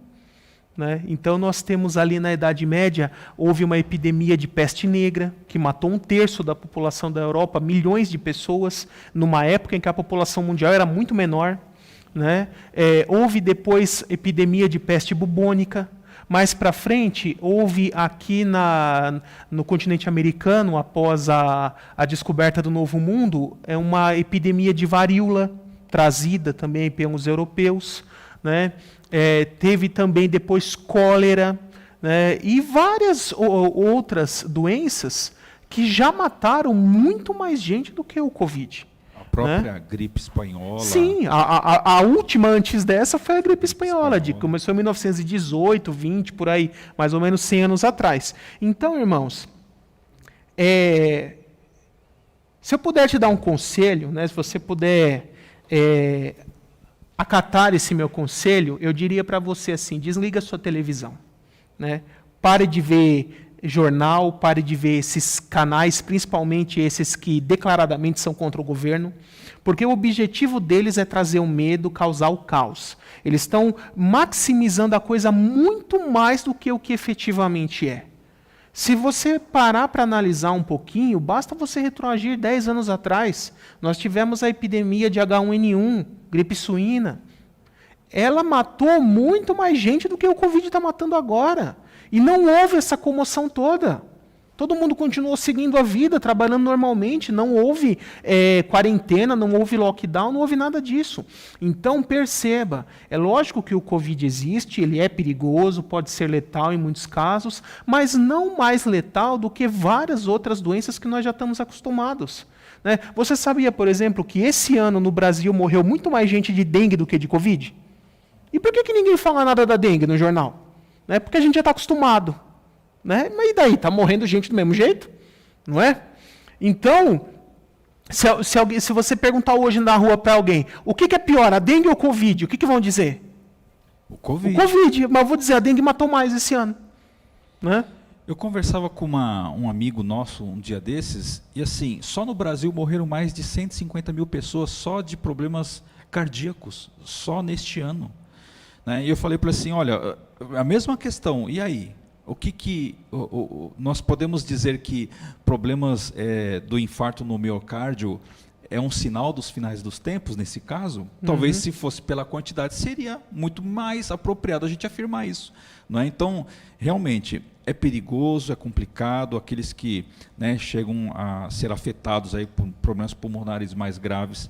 Né? Então nós temos ali na Idade Média, houve uma epidemia de peste negra, que matou 1/3 da população da Europa, milhões de pessoas, numa época em que a população mundial era muito menor. Né? Houve depois epidemia de peste bubônica. Mais para frente, houve aqui no continente americano, após a descoberta do Novo Mundo, uma epidemia de varíola, trazida também pelos europeus. Né? Teve também depois cólera, né? E várias outras doenças que já mataram muito mais gente do que o Covid. A própria gripe espanhola. Sim, a última antes dessa foi a gripe espanhola, que começou em 1918, 20, por aí, mais ou menos 100 anos atrás. Então, irmãos, se eu puder te dar um conselho, né, se você puder acatar esse meu conselho, eu diria para você assim, desliga a sua televisão. Né? Pare de ver jornal, pare de ver esses canais, principalmente esses que declaradamente são contra o governo, porque o objetivo deles é trazer o medo, causar o caos. Eles estão maximizando a coisa muito mais do que o que efetivamente é. Se você parar para analisar um pouquinho, basta você retroagir 10 anos atrás. Nós tivemos a epidemia de H1N1, gripe suína. Ela matou muito mais gente do que o Covid está matando agora. E não houve essa comoção toda. Todo mundo continuou seguindo a vida, trabalhando normalmente, não houve quarentena, não houve lockdown, não houve nada disso. Então, perceba, é lógico que o Covid existe, ele é perigoso, pode ser letal em muitos casos, mas não mais letal do que várias outras doenças que nós já estamos acostumados. Né? Você sabia, por exemplo, que esse ano no Brasil morreu muito mais gente de dengue do que de Covid? E por que ninguém fala nada da dengue no jornal? Né? Porque a gente já está acostumado. Né? Mas e daí? Está morrendo gente do mesmo jeito? Não é? Então, se você perguntar hoje na rua para alguém, o que é pior, a dengue ou o Covid? O que vão dizer? O Covid. O Covid, mas eu vou dizer, a dengue matou mais esse ano. Né? Eu conversava com um amigo nosso um dia desses, e assim, só no Brasil morreram mais de 150 mil pessoas só de problemas cardíacos, só neste ano. Né? E eu falei para ele assim, olha, a mesma questão, e aí? O que nós podemos dizer que problemas do infarto no miocárdio é um sinal dos finais dos tempos, nesse caso? Talvez se fosse pela quantidade, seria muito mais apropriado a gente afirmar isso. Não é? Então, realmente, é perigoso, é complicado, aqueles que, né, chegam a ser afetados aí por problemas pulmonares mais graves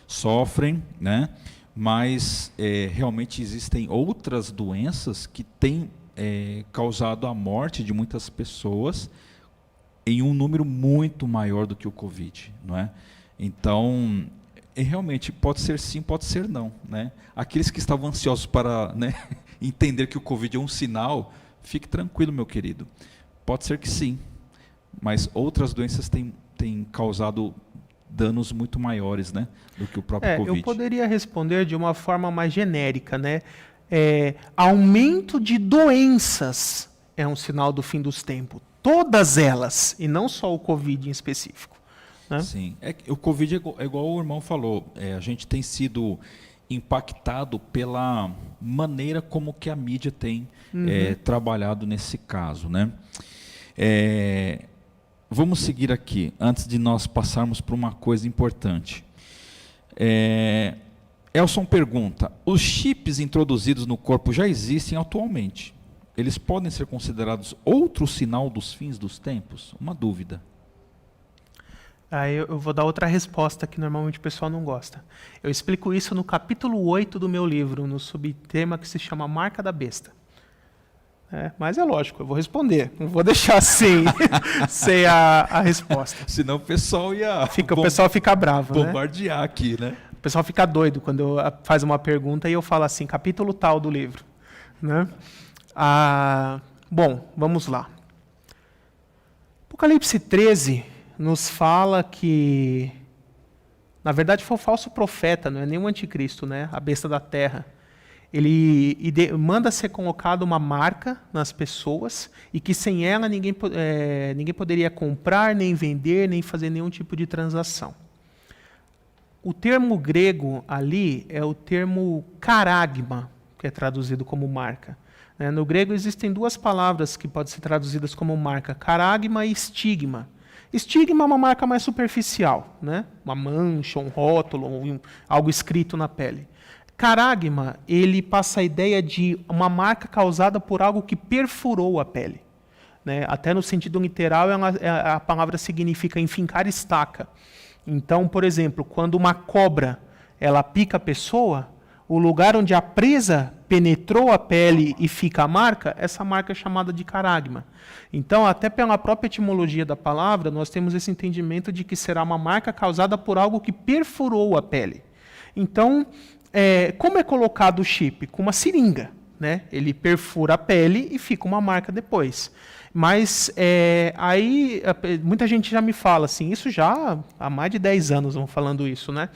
sofrem, né? Mas realmente existem outras doenças que têm causado a morte de muitas pessoas em um número muito maior do que o Covid, não é? Então, realmente, pode ser sim, pode ser não, né? Aqueles que estavam ansiosos para, né, entender que o Covid é um sinal, fique tranquilo, meu querido. Pode ser que sim, mas outras doenças têm causado danos muito maiores, né, do que o próprio Covid. Eu poderia responder de uma forma mais genérica, né? Aumento de doenças é um sinal do fim dos tempos. Todas elas, e não só o Covid em específico. Né? Sim, o Covid é igual o irmão falou, a gente tem sido impactado pela maneira como que a mídia tem trabalhado nesse caso. Né? Vamos seguir aqui, antes de nós passarmos para uma coisa importante. Elson pergunta, os chips introduzidos no corpo já existem atualmente. Eles podem ser considerados outro sinal dos fins dos tempos? Uma dúvida. Eu vou dar outra resposta que normalmente o pessoal não gosta. Eu explico isso no capítulo 8 do meu livro, no subtema que se chama Marca da Besta. Mas é lógico, eu vou responder. Não vou deixar sem a resposta. Senão o pessoal o pessoal fica bravo. Bombardear, né? Aqui, né? O pessoal fica doido quando faz uma pergunta e eu falo assim, capítulo tal do livro. Né? Bom, vamos lá. Apocalipse 13 nos fala que, na verdade, foi o falso profeta, não é nem o anticristo, né? A besta da terra. Ele manda ser colocado uma marca nas pessoas e que sem ela ninguém poderia comprar, nem vender, nem fazer nenhum tipo de transação. O termo grego ali é o termo caragma, que é traduzido como marca. No grego existem duas palavras que podem ser traduzidas como marca, caragma e estigma. Estigma é uma marca mais superficial, né? Uma mancha, um rótulo, algo escrito na pele. Caragma, ele passa a ideia de uma marca causada por algo que perfurou a pele. Né? Até no sentido literal, a palavra significa enfincar estaca. Então, por exemplo, quando uma cobra ela pica a pessoa, o lugar onde a presa penetrou a pele e fica a marca, essa marca é chamada de caragma. Então, até pela própria etimologia da palavra, nós temos esse entendimento de que será uma marca causada por algo que perfurou a pele. Então, como é colocado o chip? Com uma seringa. Né? Ele perfura a pele e fica uma marca depois. Mas aí muita gente já me fala assim, isso já há mais de 10 anos vão falando isso, né?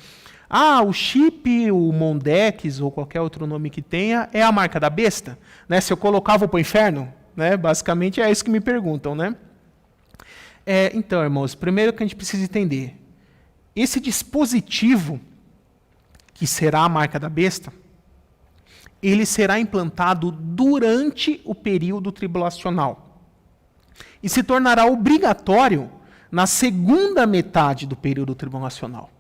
O chip, o Mondex ou qualquer outro nome que tenha é a marca da besta? Né? Se eu colocar, vou para o inferno? Né? Basicamente é isso que me perguntam, né? Então, irmãos, primeiro que a gente precisa entender, esse dispositivo que será a marca da besta, ele será implantado durante o período tribulacional e se tornará obrigatório na segunda metade do período tribulacional.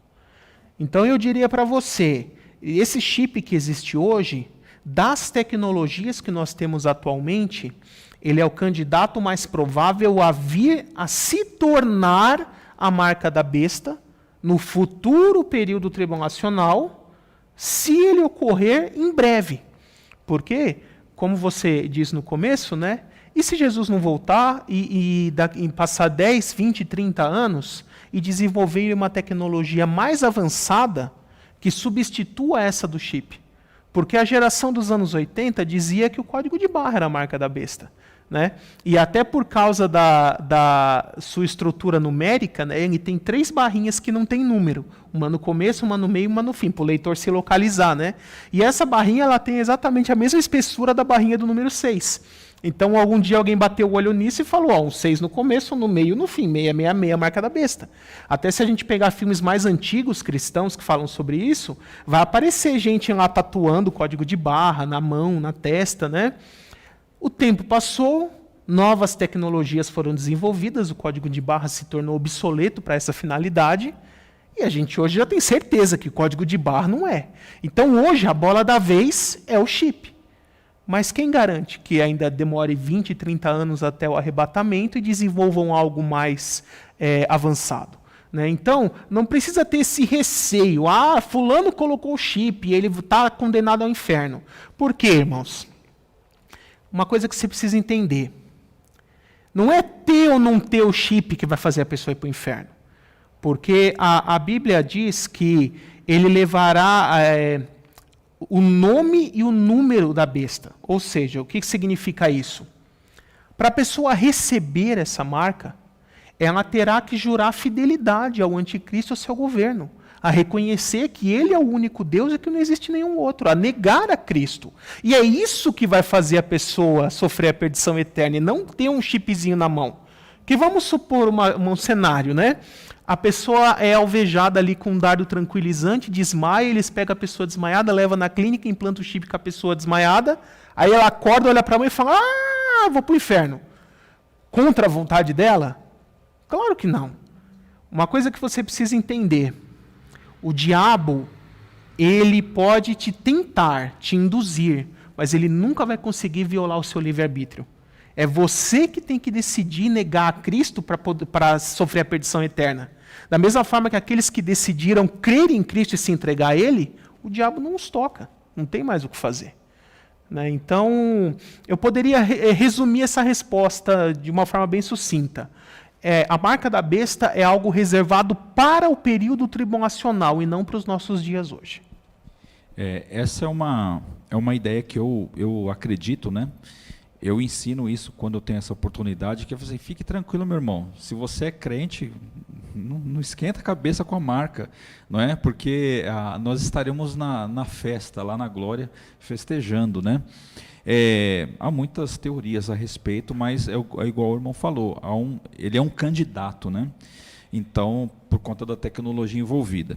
Então eu diria para você, esse chip que existe hoje, das tecnologias que nós temos atualmente, Ele é o candidato mais provável a vir a se tornar a marca da besta no futuro período tribulacional, se ele ocorrer em breve. Porque, como você disse no começo, né? E se Jesus não voltar e passar 10, 20, 30 anos e desenvolver uma tecnologia mais avançada que substitua essa do chip? Porque a geração dos anos 80 dizia que o código de barra era a marca da besta. Né? E até por causa da sua estrutura numérica, né, ele tem 3 barrinhas que não tem número. Uma no começo, uma no meio e uma no fim, para o leitor se localizar. Né? E essa barrinha ela tem exatamente a mesma espessura da barrinha do número 6. Então, algum dia alguém bateu o olho nisso e falou, um 6 no começo, no meio e no fim, 666, marca da besta. Até se a gente pegar filmes mais antigos, cristãos, que falam sobre isso, vai aparecer gente lá tatuando o código de barra na mão, na testa, né? O tempo passou, novas tecnologias foram desenvolvidas, o código de barra se tornou obsoleto para essa finalidade, e a gente hoje já tem certeza que o código de barra não é. Então, hoje, a bola da vez é o chip. Mas quem garante que ainda demore 20, 30 anos até o arrebatamento e desenvolvam algo mais avançado? Né? Então, não precisa ter esse receio. Fulano colocou o chip e ele está condenado ao inferno. Por quê, irmãos? Uma coisa que você precisa entender. Não é ter ou não ter o chip que vai fazer a pessoa ir para o inferno. Porque a Bíblia diz que ele levará o nome e o número da besta. Ou seja, o que significa isso? Para a pessoa receber essa marca, ela terá que jurar fidelidade ao anticristo e ao seu governo, a reconhecer que ele é o único Deus e que não existe nenhum outro, a negar a Cristo. E é isso que vai fazer a pessoa sofrer a perdição eterna, e não ter um chipzinho na mão. Que vamos supor um cenário, né? A pessoa é alvejada ali com um dardo tranquilizante, desmaia, eles pegam a pessoa desmaiada, levam na clínica, implantam o chip com a pessoa desmaiada, aí ela acorda, olha para a mãe e fala, vou para o inferno. Contra a vontade dela? Claro que não. Uma coisa que você precisa entender, o diabo, ele pode te tentar, te induzir, mas ele nunca vai conseguir violar o seu livre-arbítrio. É você que tem que decidir negar a Cristo para sofrer a perdição eterna. Da mesma forma que aqueles que decidiram crer em Cristo e se entregar a Ele, o diabo não os toca, não tem mais o que fazer. Né? Então, eu poderia resumir essa resposta de uma forma bem sucinta. A marca da besta é algo reservado para o período tribulacional e não para os nossos dias hoje. Essa é uma ideia que eu acredito, né? Eu ensino isso quando eu tenho essa oportunidade, que é assim, fique tranquilo, meu irmão. Se você é crente, não esquenta a cabeça com a marca, não é? Porque nós estaremos na festa, lá na glória, festejando, né? Há muitas teorias a respeito, mas é igual o irmão falou, ele é um candidato, né? Então, por conta da tecnologia envolvida.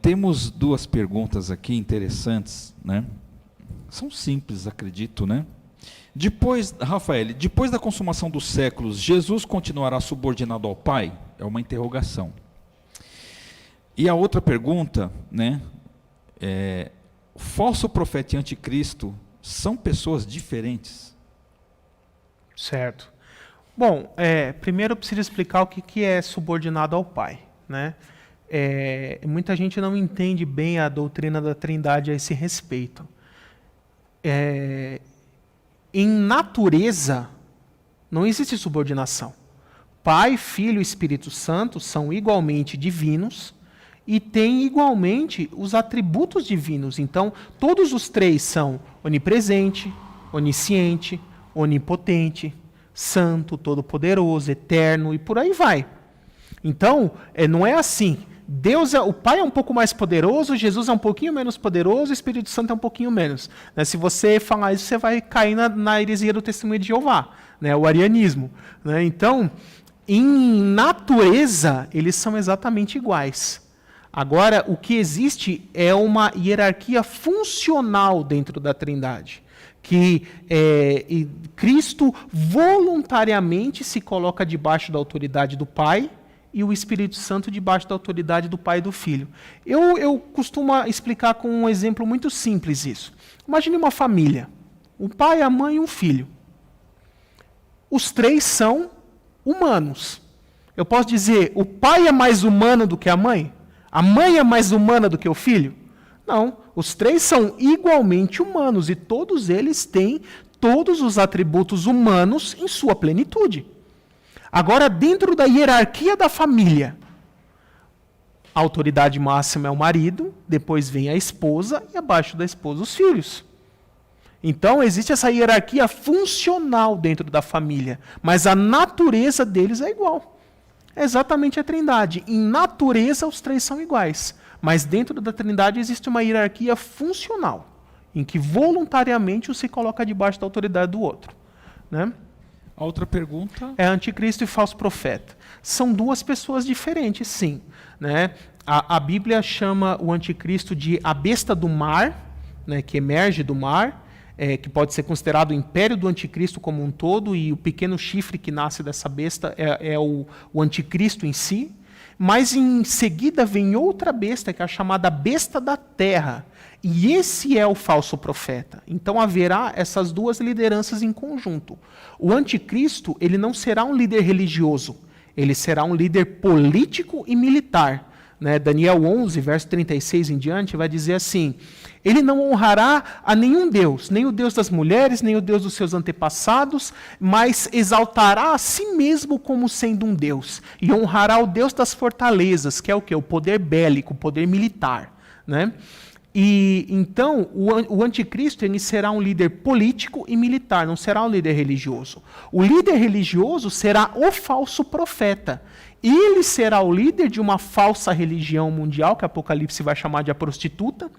Temos 2 perguntas aqui interessantes, né? São simples, acredito, né? Rafael, depois da consumação dos séculos, Jesus continuará subordinado ao Pai? É uma interrogação. E a outra pergunta, né? Falso profeta e anticristo são pessoas diferentes? Certo. Bom, primeiro eu preciso explicar o que é subordinado ao Pai, né? Muita gente não entende bem a doutrina da Trindade a esse respeito. Em natureza, não existe subordinação. Pai, Filho e Espírito Santo são igualmente divinos e têm igualmente os atributos divinos. Então, todos os 3 são onipresente, onisciente, onipotente, santo, todo-poderoso, eterno e por aí vai. Então, não é assim. O Pai é um pouco mais poderoso, Jesus é um pouquinho menos poderoso, o Espírito Santo é um pouquinho menos. Né? Se você falar isso, você vai cair na heresia do Testemunho de Jeová, né? O arianismo. Né? Então, em natureza, eles são exatamente iguais. Agora, o que existe é uma hierarquia funcional dentro da Trindade, que Cristo voluntariamente se coloca debaixo da autoridade do Pai, e o Espírito Santo debaixo da autoridade do Pai e do Filho. Eu costumo explicar com um exemplo muito simples isso. Imagine uma família, um pai, a mãe e um filho. os três são humanos. Eu posso dizer, o pai é mais humano do que a mãe? A mãe é mais humana do que o filho? Não, os três são igualmente humanos e todos eles têm todos os atributos humanos em sua plenitude. Agora, dentro da hierarquia da família, a autoridade máxima é o marido, depois vem a esposa e abaixo da esposa os filhos. Então, existe essa hierarquia funcional dentro da família, mas a natureza deles é igual. É exatamente a Trindade. Em natureza, os três são iguais, mas dentro da Trindade existe uma hierarquia funcional, em que voluntariamente um se coloca debaixo da autoridade do outro. Né? A outra pergunta? É anticristo e falso profeta. São duas pessoas diferentes, sim. Né? A Bíblia chama o anticristo de a besta do mar, né, que emerge do mar, que pode ser considerado o império do anticristo como um todo, e o pequeno chifre que nasce dessa besta é o anticristo em si. Mas em seguida vem outra besta, que é a chamada besta da terra. E esse é o falso profeta. Então haverá essas duas lideranças em conjunto. O anticristo, ele não será um líder religioso, ele será um líder político e militar. Né? Daniel 11, verso 36 em diante, vai dizer assim: ele não honrará a nenhum Deus, nem o Deus das mulheres, nem o Deus dos seus antepassados, mas exaltará a si mesmo como sendo um Deus, e honrará o Deus das fortalezas, que é o quê? O poder bélico, o poder militar. Né? E então o anticristo ele será um líder político e militar, não será um líder religioso. O líder religioso será o falso profeta. Ele será o líder de uma falsa religião mundial, que Apocalipse vai chamar de a prostituta.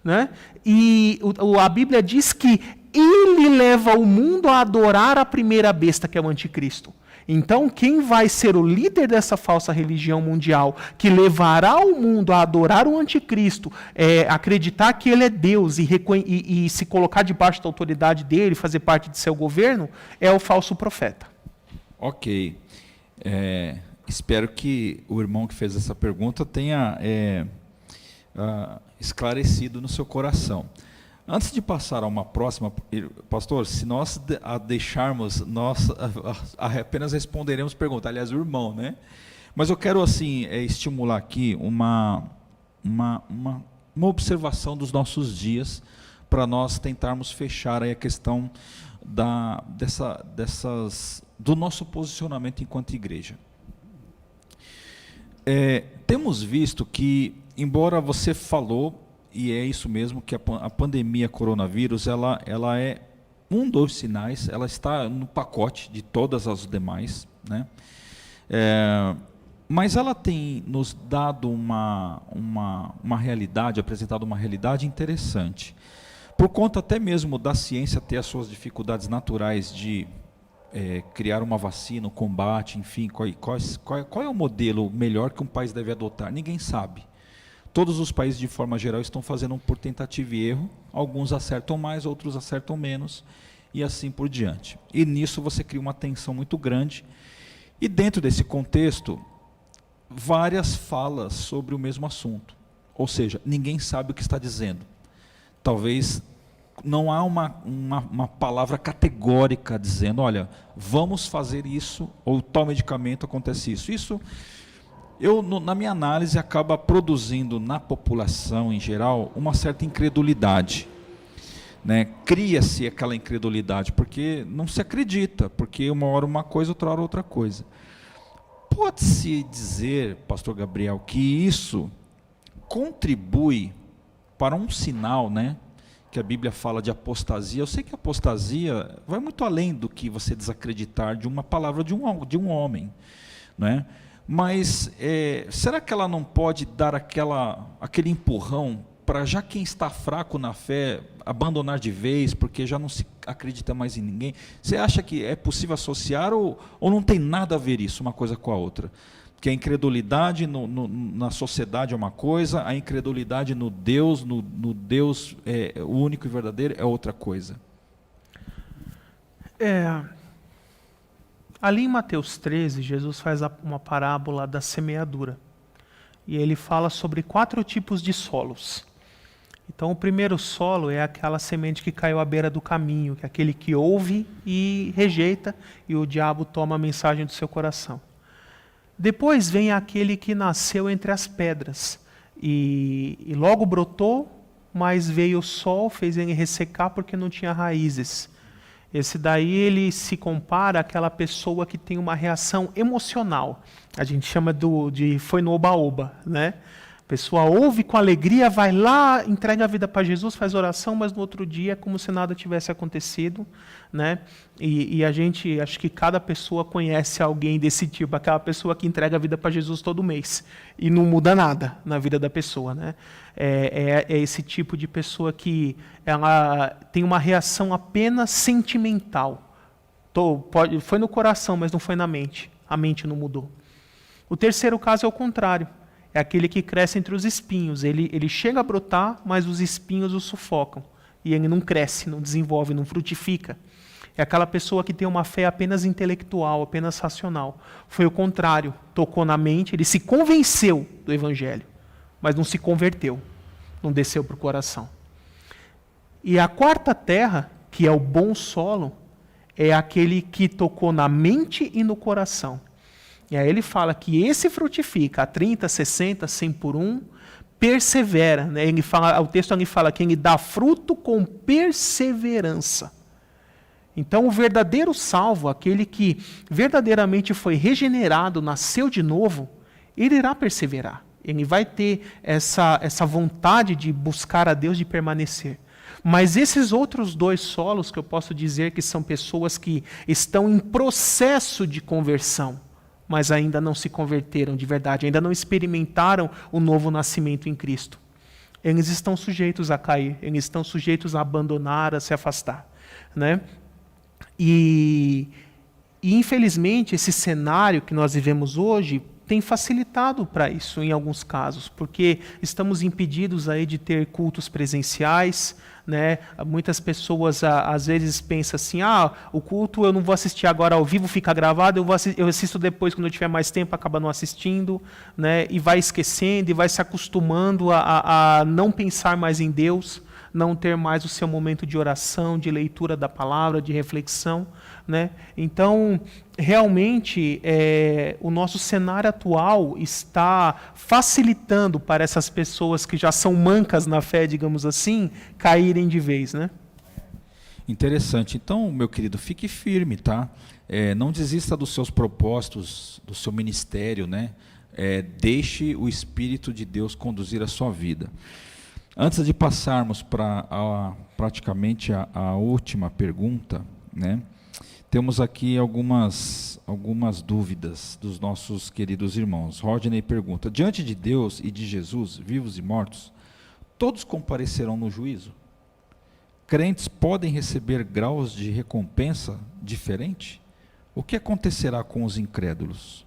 Né? E a Bíblia diz que ele leva o mundo a adorar a primeira besta, que é o anticristo. Então, quem vai ser o líder dessa falsa religião mundial, que levará o mundo a adorar o anticristo, acreditar que ele é Deus e se colocar debaixo da autoridade dele, fazer parte de seu governo, é o falso profeta. Ok. Espero que o irmão que fez essa pergunta tenha esclarecido no seu coração. Antes de passar a uma próxima, pastor, se nós a deixarmos, nós apenas responderemos perguntas. Aliás, o irmão, né? Mas eu quero assim estimular aqui uma observação dos nossos dias para nós tentarmos fechar aí a questão do nosso posicionamento enquanto igreja. Temos visto que, embora você falou, e é isso mesmo, que a pandemia coronavírus, ela é um dos sinais, ela está no pacote de todas as demais, né? Mas ela tem nos dado uma realidade, apresentado uma realidade interessante. Por conta até mesmo da ciência ter as suas dificuldades naturais de criar uma vacina, um combate, enfim, qual é o modelo melhor que um país deve adotar? Ninguém sabe. Todos os países, de forma geral, estão fazendo por tentativa e erro. Alguns acertam mais, outros acertam menos, e assim por diante. E nisso você cria uma tensão muito grande. E dentro desse contexto, várias falas sobre o mesmo assunto. Ou seja, ninguém sabe o que está dizendo. Talvez não há uma palavra categórica dizendo, olha, vamos fazer isso, ou tal medicamento acontece isso. Na minha análise, acaba produzindo na população em geral uma certa incredulidade. Né? Cria-se aquela incredulidade, porque não se acredita, porque uma hora uma coisa, outra hora outra coisa. Pode-se dizer, pastor Gabriel, que isso contribui para um sinal, né? Que a Bíblia fala de apostasia. Eu sei que a apostasia vai muito além do que você desacreditar de uma palavra de um homem. Né? Mas será que ela não pode dar aquele empurrão para já quem está fraco na fé abandonar de vez, porque já não se acredita mais em ninguém? Você acha que é possível associar ou não tem nada a ver isso, uma coisa com a outra? Que a incredulidade na sociedade é uma coisa, a incredulidade no Deus, no Deus o único e verdadeiro é outra coisa. Ali em Mateus 13, Jesus faz uma parábola da semeadura. E ele fala sobre 4 tipos de solos. Então, o primeiro solo é aquela semente que caiu à beira do caminho, que é aquele que ouve e rejeita, e o diabo toma a mensagem do seu coração. Depois vem aquele que nasceu entre as pedras, e logo brotou, mas veio o sol, fez ele ressecar porque não tinha raízes. Esse daí ele se compara àquela pessoa que tem uma reação emocional. A gente chama de foi no oba-oba, né? A pessoa ouve com alegria, vai lá, entrega a vida para Jesus, faz oração, mas no outro dia é como se nada tivesse acontecido, né? E a gente, acho que cada pessoa conhece alguém desse tipo, aquela pessoa que entrega a vida para Jesus todo mês e não muda nada na vida da pessoa, né? É esse tipo de pessoa que ela tem uma reação apenas sentimental. Foi no coração, mas não foi na mente. A mente não mudou. O terceiro caso é o contrário. É aquele que cresce entre os espinhos. Ele chega a brotar, mas os espinhos o sufocam. E ele não cresce, não desenvolve, não frutifica. É aquela pessoa que tem uma fé apenas intelectual, apenas racional. Foi o contrário. Tocou na mente, ele se convenceu do evangelho, mas não se converteu, não desceu para o coração. E a quarta terra, que é o bom solo, é aquele que tocou na mente e no coração. E aí ele fala que esse frutifica a 30, 60, 100 por um, persevera. Né? O texto ali fala que ele dá fruto com perseverança. Então o verdadeiro salvo, aquele que verdadeiramente foi regenerado, nasceu de novo, ele irá perseverar. Ele vai ter essa vontade de buscar a Deus, de permanecer. Mas esses outros dois solos, que eu posso dizer que são pessoas que estão em processo de conversão, mas ainda não se converteram de verdade, ainda não experimentaram o novo nascimento em Cristo. Eles estão sujeitos a cair, eles estão sujeitos a abandonar, a se afastar. Né? E infelizmente, esse cenário que nós vivemos hoje tem facilitado para isso em alguns casos, porque estamos impedidos aí de ter cultos presenciais, né? Muitas pessoas às vezes pensam assim, o culto eu não vou assistir agora ao vivo, fica gravado, eu assisto depois quando eu tiver mais tempo, acaba não assistindo, né? E vai esquecendo e vai se acostumando a não pensar mais em Deus, não ter mais o seu momento de oração, de leitura da palavra, de reflexão. Né? Então, realmente, o nosso cenário atual está facilitando para essas pessoas que já são mancas na fé, digamos assim, caírem de vez. Né? Interessante. Então, meu querido, fique firme, tá? Não desista dos seus propósitos, do seu ministério, né? Deixe o Espírito de Deus conduzir a sua vida. Antes de passarmos para praticamente a última pergunta, né? Temos aqui algumas dúvidas dos nossos queridos irmãos. Rodney pergunta: diante de Deus e de Jesus, vivos e mortos, todos comparecerão no juízo? Crentes podem receber graus de recompensa diferente? O que acontecerá com os incrédulos?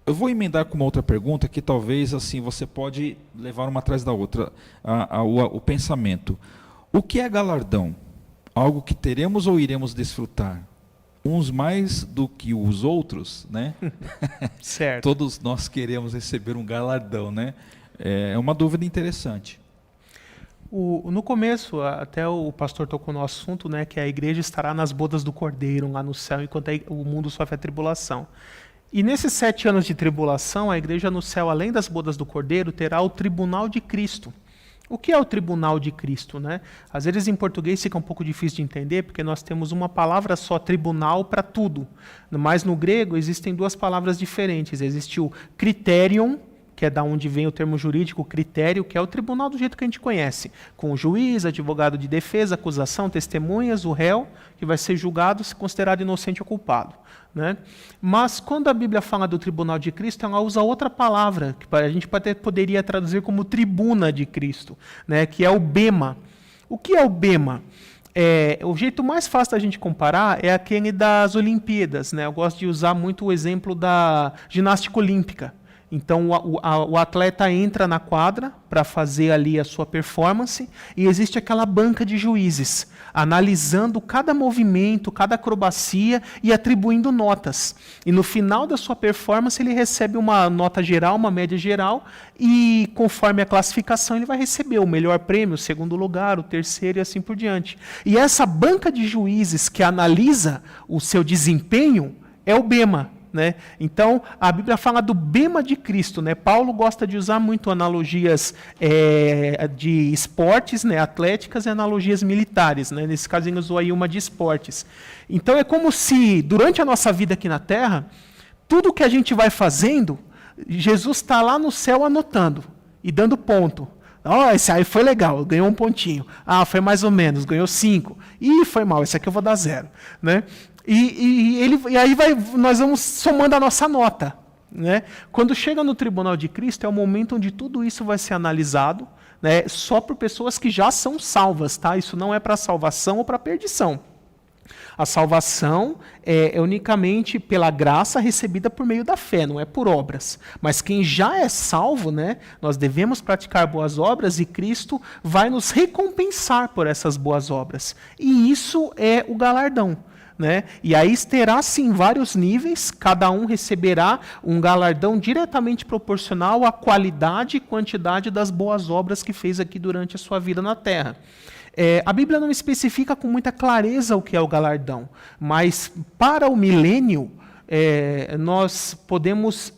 Eu vou emendar com uma outra pergunta que talvez assim você pode levar uma atrás da outra, o pensamento. O que é galardão? Algo que teremos ou iremos desfrutar? Uns mais do que os outros, né? Certo. Todos nós queremos receber um galardão, né? É uma dúvida interessante. No começo, até o pastor tocou no assunto, né, que a igreja estará nas bodas do Cordeiro, lá no céu, enquanto o mundo sofre a tribulação. E nesses 7 anos de tribulação, a igreja no céu, além das bodas do Cordeiro, terá o tribunal de Cristo. O que é o tribunal de Cristo? Né? Às vezes em português fica um pouco difícil de entender, porque nós temos uma palavra só, tribunal, para tudo. Mas no grego existem 2 palavras diferentes. Existe o criterion, que é da onde vem o termo jurídico, critério, que é o tribunal do jeito que a gente conhece, com o juiz, advogado de defesa, acusação, testemunhas, o réu, que vai ser julgado, se considerado inocente ou culpado. Né? Mas quando a Bíblia fala do tribunal de Cristo, ela usa outra palavra, que a gente poderia traduzir como tribuna de Cristo, né? Que é o bema. O que é o bema? O jeito mais fácil da gente comparar é aquele das Olimpíadas. Né? Eu gosto de usar muito o exemplo da ginástica olímpica. Então o atleta entra na quadra para fazer ali a sua performance e existe aquela banca de juízes analisando cada movimento, cada acrobacia e atribuindo notas. E no final da sua performance ele recebe uma nota geral, uma média geral, e conforme a classificação ele vai receber o melhor prêmio, o segundo lugar, o terceiro e assim por diante. E essa banca de juízes que analisa o seu desempenho é o bema. Né? Então, a Bíblia fala do bema de Cristo. Né? Paulo gosta de usar muito analogias de esportes, né? Atléticas e analogias militares. Né? Nesse caso, ele usou aí uma de esportes. Então, é como se, durante a nossa vida aqui na Terra, tudo que a gente vai fazendo, Jesus está lá no céu anotando e dando ponto. Esse aí foi legal, ganhou 1 pontinho. Foi mais ou menos, ganhou 5. Foi mal, esse aqui eu vou dar 0. Né? E aí nós vamos somando a nossa nota. Né? Quando chega no tribunal de Cristo, é o momento onde tudo isso vai ser analisado, né? Só por pessoas que já são salvas. Tá? Isso não é para salvação ou para perdição. A salvação é unicamente pela graça recebida por meio da fé, não é por obras. Mas quem já é salvo, né, nós devemos praticar boas obras e Cristo vai nos recompensar por essas boas obras. E isso é o galardão. Né? E aí terá sim vários níveis, cada um receberá um galardão diretamente proporcional à qualidade e quantidade das boas obras que fez aqui durante a sua vida na Terra. A Bíblia não especifica com muita clareza o que é o galardão, mas para o milênio nós podemos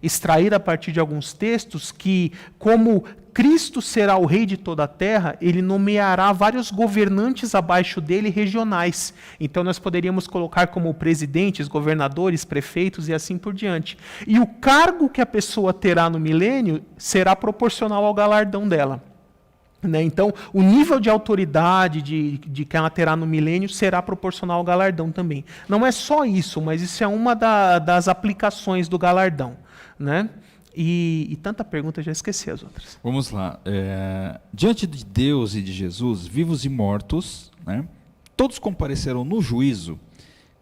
extrair a partir de alguns textos que, como Cristo será o rei de toda a terra, ele nomeará vários governantes abaixo dele regionais. Então nós poderíamos colocar como presidentes, governadores, prefeitos e assim por diante. E o cargo que a pessoa terá no milênio será proporcional ao galardão dela. Né? Então, o nível de autoridade de que ela terá no milênio será proporcional ao galardão também. Não é só isso, mas isso é uma das aplicações do galardão. Né? E tanta pergunta, já esqueci as outras. Vamos lá. Diante de Deus e de Jesus, vivos e mortos, né, todos compareceram no juízo.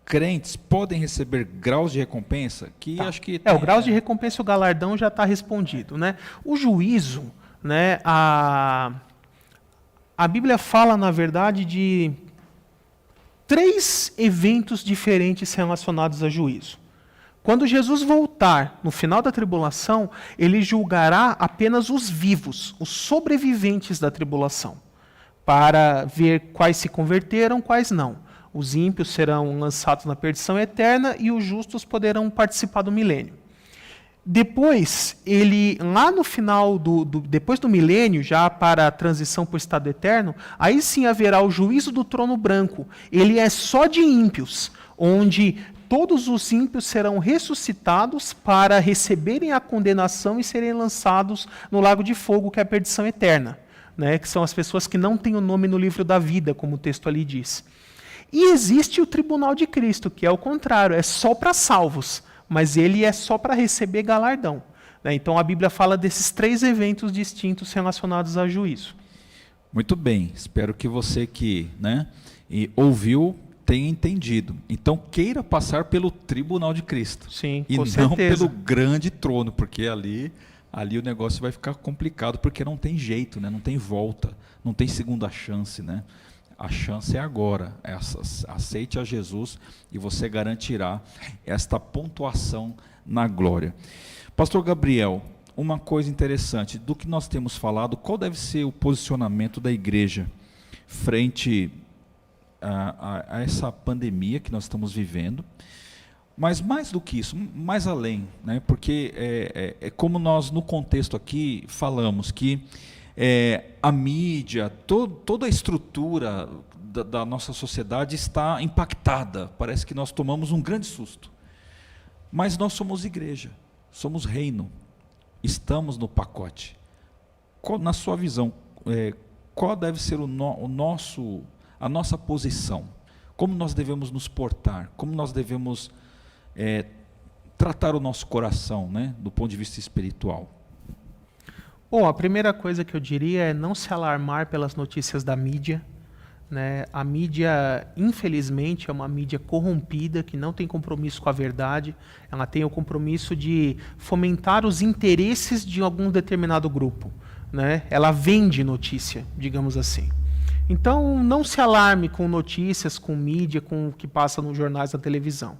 Crentes podem receber graus de recompensa? Acho que o grau de recompensa e o galardão já está respondido. Né? O juízo, né, a Bíblia fala, na verdade, de 3 eventos diferentes relacionados a juízo. Quando Jesus voltar no final da tribulação, ele julgará apenas os vivos, os sobreviventes da tribulação, para ver quais se converteram, quais não. Os ímpios serão lançados na perdição eterna e os justos poderão participar do milênio. Depois, lá no final, depois do milênio, já para a transição para o estado eterno, aí sim haverá o juízo do trono branco. Ele é só de ímpios, onde todos os ímpios serão ressuscitados para receberem a condenação e serem lançados no lago de fogo, que é a perdição eterna, né? Que são as pessoas que não têm o nome no livro da vida, como o texto ali diz. E existe o tribunal de Cristo, que é o contrário, é só para salvos, mas ele é só para receber galardão. Né? Então a Bíblia fala desses 3 eventos distintos relacionados a juízo. Muito bem, espero que você que ouviu tenha entendido. Então queira passar pelo tribunal de Cristo. Sim, e com não certeza. pelo grande trono, porque ali o negócio vai ficar complicado, porque não tem jeito, né? Não tem volta, não tem segunda chance, né? A chance é agora. Aceite a Jesus e você garantirá esta pontuação na glória. Pastor Gabriel, uma coisa interessante, do que nós temos falado, qual deve ser o posicionamento da igreja frente a essa pandemia que nós estamos vivendo? Mas mais do que isso, mais além, né? Porque é como nós no contexto aqui falamos que a mídia, toda a estrutura da nossa sociedade está impactada. Parece que nós tomamos um grande susto. Mas nós somos igreja, somos reino, estamos no pacote. Na sua visão, qual deve ser a nossa posição? Como nós devemos nos portar? Como nós devemos tratar o nosso coração, né, do ponto de vista espiritual? Bom, a primeira coisa que eu diria é não se alarmar pelas notícias da mídia, né? A mídia, infelizmente, é uma mídia corrompida, que não tem compromisso com a verdade. Ela tem o compromisso de fomentar os interesses de algum determinado grupo, né? Ela vende notícia, digamos assim. Então, não se alarme com notícias, com mídia, com o que passa nos jornais, na televisão.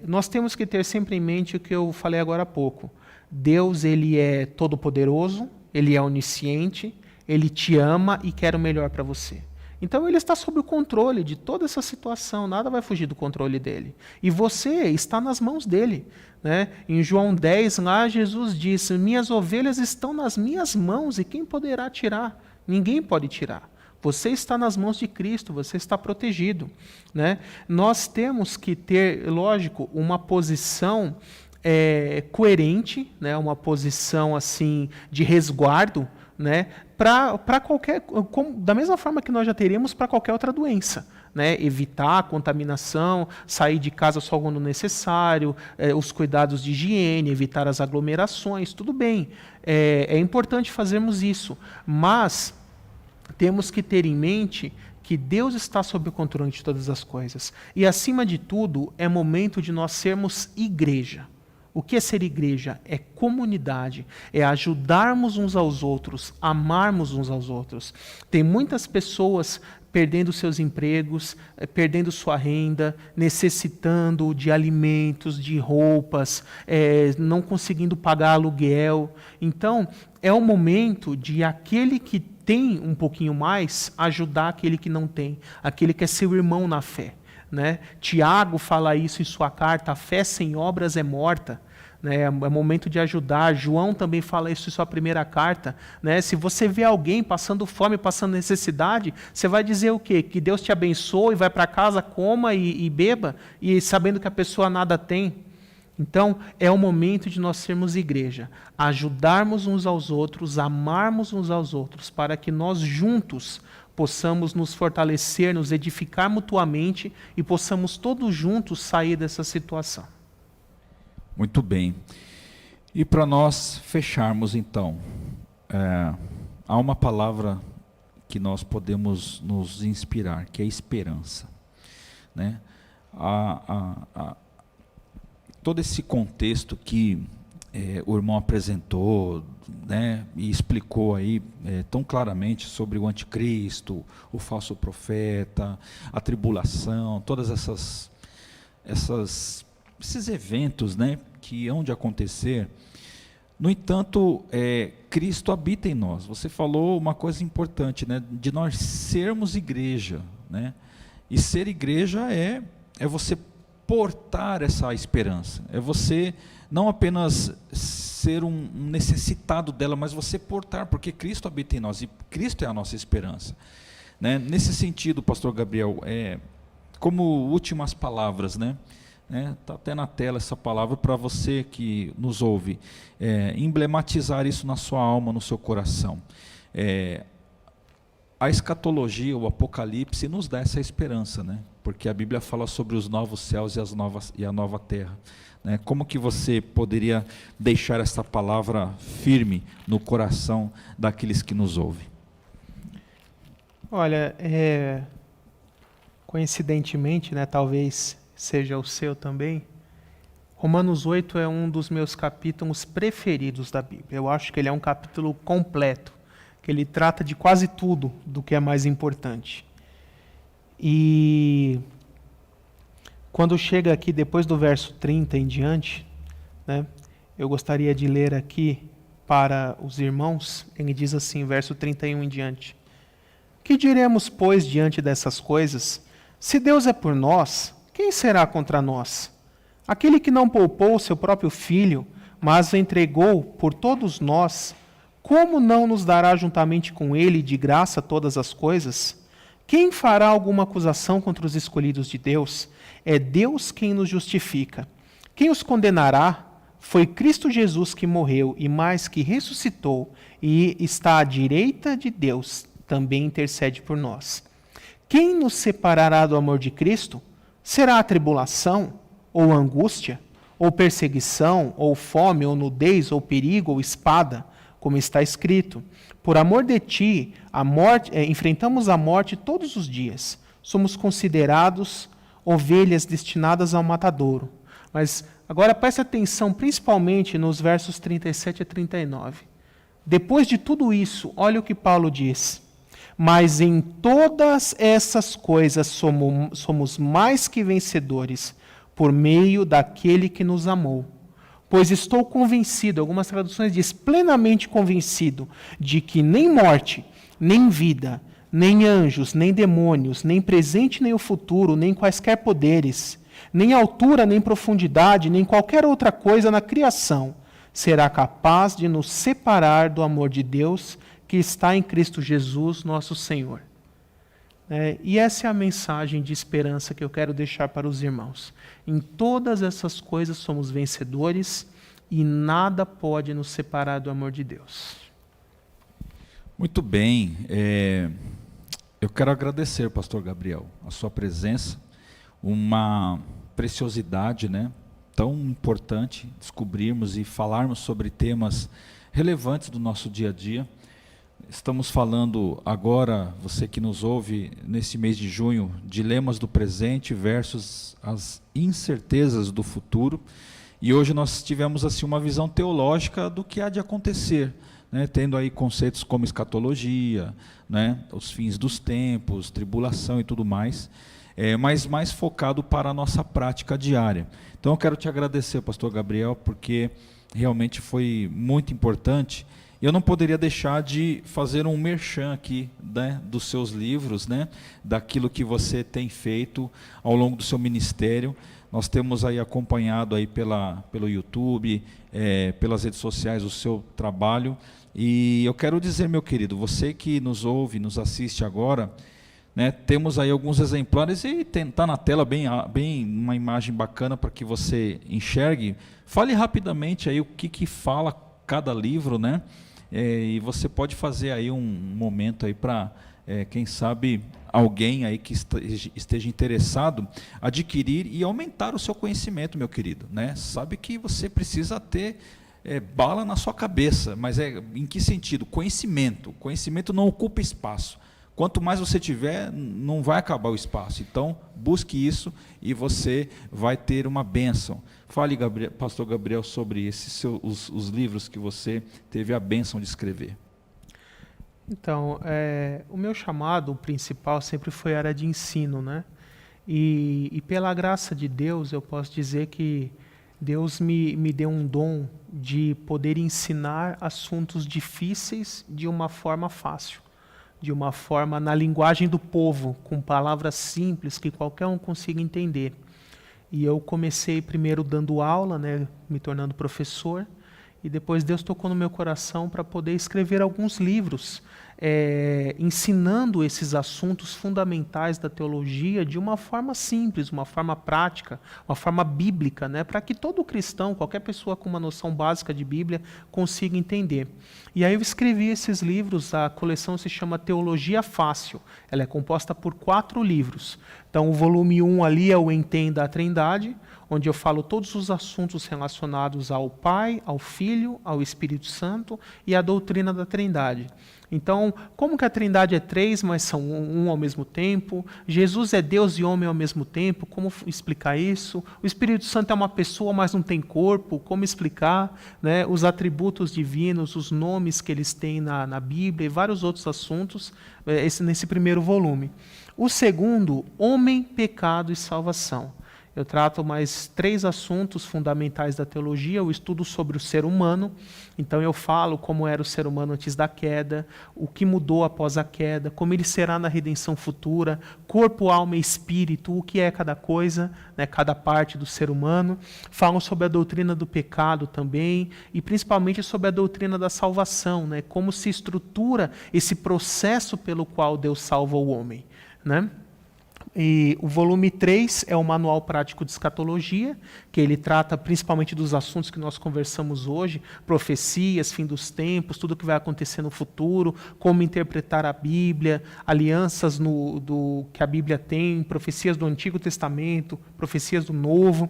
Nós temos que ter sempre em mente o que eu falei agora há pouco. Deus, ele é todo-poderoso, ele é onisciente, ele te ama e quer o melhor para você. Então, ele está sob o controle de toda essa situação, nada vai fugir do controle dele. E você está nas mãos dele, né? Em João 10, lá, Jesus disse: minhas ovelhas estão nas minhas mãos, e quem poderá tirar? Ninguém pode tirar. Você está nas mãos de Cristo, você está protegido, né? Nós temos que ter, lógico, uma posição coerente, né? Uma posição assim de resguardo, né? Para qualquer, da mesma forma que nós já teríamos para qualquer outra doença, né? Evitar a contaminação, sair de casa só quando necessário, os cuidados de higiene, evitar as aglomerações, tudo bem. É importante fazermos isso, mas temos que ter em mente que Deus está sob o controle de todas as coisas. E, acima de tudo, é momento de nós sermos igreja. O que é ser igreja? É comunidade, é ajudarmos uns aos outros, amarmos uns aos outros. Tem muitas pessoas perdendo seus empregos, perdendo sua renda, necessitando de alimentos, de roupas, não conseguindo pagar aluguel. Então, é o momento de aquele que tem um pouquinho mais ajudar aquele que não tem, aquele que é seu irmão na fé, né? Tiago fala isso em sua carta: a fé sem obras é morta. Né? É momento de ajudar. João também fala isso em sua primeira carta, né? Se você vê alguém passando fome, passando necessidade, você vai dizer o quê? Que Deus te abençoe, vai para casa, coma e beba, e sabendo que a pessoa nada tem. Então, é o momento de nós sermos igreja, ajudarmos uns aos outros, amarmos uns aos outros, para que nós juntos possamos nos fortalecer, nos edificar mutuamente e possamos todos juntos sair dessa situação. Muito bem. E para nós fecharmos, então, há uma palavra que nós podemos nos inspirar, que é esperança, né? Todo esse contexto que o irmão apresentou, né, e explicou aí tão claramente sobre o anticristo, o falso profeta, a tribulação, todas esses eventos, né, que hão de acontecer. No entanto, Cristo habita em nós. Você falou uma coisa importante, né, de nós sermos igreja, né? E ser igreja é você portar essa esperança, é você não apenas ser um necessitado dela, mas você portar, porque Cristo habita em nós, e Cristo é a nossa esperança, né? Nesse sentido, pastor Gabriel, como últimas palavras, né? Está até na tela essa palavra para você que nos ouve, emblematizar isso na sua alma, no seu coração. A escatologia, o Apocalipse, nos dá essa esperança, né? Porque a Bíblia fala sobre os novos céus e a nova terra, né? Como que você poderia deixar essa palavra firme no coração daqueles que nos ouvem? Olha, coincidentemente, né, talvez seja o seu também, Romanos 8 é um dos meus capítulos preferidos da Bíblia. Eu acho que ele é um capítulo completo, que ele trata de quase tudo do que é mais importante. E quando chega aqui, depois do verso 30 em diante, né, eu gostaria de ler aqui para os irmãos. Ele diz assim, verso 31 em diante: que diremos, pois, diante dessas coisas? Se Deus é por nós, quem será contra nós? Aquele que não poupou seu próprio filho, mas o entregou por todos nós, como não nos dará juntamente com ele de graça todas as coisas? Quem fará alguma acusação contra os escolhidos de Deus? É Deus quem nos justifica. Quem os condenará? Foi Cristo Jesus que morreu e mais que ressuscitou e está à direita de Deus, também intercede por nós. Quem nos separará do amor de Cristo? Será a tribulação, ou angústia, ou perseguição, ou fome, ou nudez, ou perigo, ou espada? como está escrito: por amor de ti, enfrentamos a morte todos os dias. Somos considerados ovelhas destinadas ao matadouro. Mas agora preste atenção, principalmente nos versos 37 a 39. Depois de tudo isso, olha o que Paulo diz: mas em todas essas coisas somos mais que vencedores, por meio daquele que nos amou. Pois estou convencido, algumas traduções dizem plenamente convencido, de que nem morte, nem vida, nem anjos, nem demônios, nem presente nem o futuro, nem quaisquer poderes, nem altura, nem profundidade, nem qualquer outra coisa na criação será capaz de nos separar do amor de Deus que está em Cristo Jesus, nosso Senhor. E essa é a mensagem de esperança que eu quero deixar para os irmãos. Em todas essas coisas somos vencedores e nada pode nos separar do amor de Deus. Muito bem. Eu quero agradecer, pastor Gabriel, a sua presença, uma preciosidade, né, tão importante descobrirmos e falarmos sobre temas relevantes do nosso dia a dia. Estamos falando agora, você que nos ouve nesse mês de junho, dilemas do presente versus as incertezas do futuro. E hoje nós tivemos assim uma visão teológica do que há de acontecer, né, tendo aí conceitos como escatologia, né, os fins dos tempos, tribulação e tudo mais, mas mais focado para a nossa prática diária. Então eu quero te agradecer, pastor Gabriel, porque realmente foi muito importante. Eu não poderia deixar de fazer um merchan aqui, né, dos seus livros, né, daquilo que você tem feito ao longo do seu ministério. Nós temos aí acompanhado aí pelo YouTube, pelas redes sociais o seu trabalho. E eu quero dizer, meu querido, você que nos ouve, nos assiste agora, né, temos aí alguns exemplares e está na tela bem uma imagem bacana para que você enxergue. Fale rapidamente aí o que fala cada livro, né? E você pode fazer aí um momento aí para, quem sabe, alguém aí que esteja interessado adquirir e aumentar o seu conhecimento, meu querido, né? Sabe que você precisa ter bala na sua cabeça, mas em que sentido? Conhecimento. Conhecimento não ocupa espaço. Quanto mais você tiver, não vai acabar o espaço. Então, busque isso e você vai ter uma bênção. Fale, pastor Gabriel, sobre os livros que você teve a bênção de escrever. Então, o meu chamado principal sempre foi a área de ensino, né? E pela graça de Deus, eu posso dizer que Deus me deu um dom de poder ensinar assuntos difíceis de uma forma fácil, de uma forma na linguagem do povo, com palavras simples que qualquer um consiga entender. E eu comecei primeiro dando aula, né, me tornando professor, e depois Deus tocou no meu coração para poder escrever alguns livros, ensinando esses assuntos fundamentais da teologia de uma forma simples, uma forma prática, uma forma bíblica, né, para que todo cristão, qualquer pessoa com uma noção básica de Bíblia, consiga entender. E aí eu escrevi esses livros, a coleção se chama Teologia Fácil, ela é composta por 4 livros. Então o volume 1 ali é o Entenda a Trindade, onde eu falo todos os assuntos relacionados ao Pai, ao Filho, ao Espírito Santo e à doutrina da Trindade. Então, como que a Trindade é 3, mas são um ao mesmo tempo? Jesus é Deus e homem ao mesmo tempo? Como explicar isso? O Espírito Santo é uma pessoa, mas não tem corpo? Como explicar, né, os atributos divinos, os nomes que eles têm na Bíblia e vários outros assuntos nesse primeiro volume. O segundo, Homem, Pecado e Salvação. Eu trato mais 3 assuntos fundamentais da teologia, o estudo sobre o ser humano. Então eu falo como era o ser humano antes da queda, o que mudou após a queda, como ele será na redenção futura, corpo, alma e espírito, o que é cada coisa, né, cada parte do ser humano. Falo sobre a doutrina do pecado também, e principalmente sobre a doutrina da salvação, né, como se estrutura esse processo pelo qual Deus salva o homem, né? E o volume 3 é o Manual Prático de Escatologia, que ele trata principalmente dos assuntos que nós conversamos hoje, profecias, fim dos tempos, tudo o que vai acontecer no futuro, como interpretar a Bíblia, alianças que a Bíblia tem, profecias do Antigo Testamento, profecias do Novo.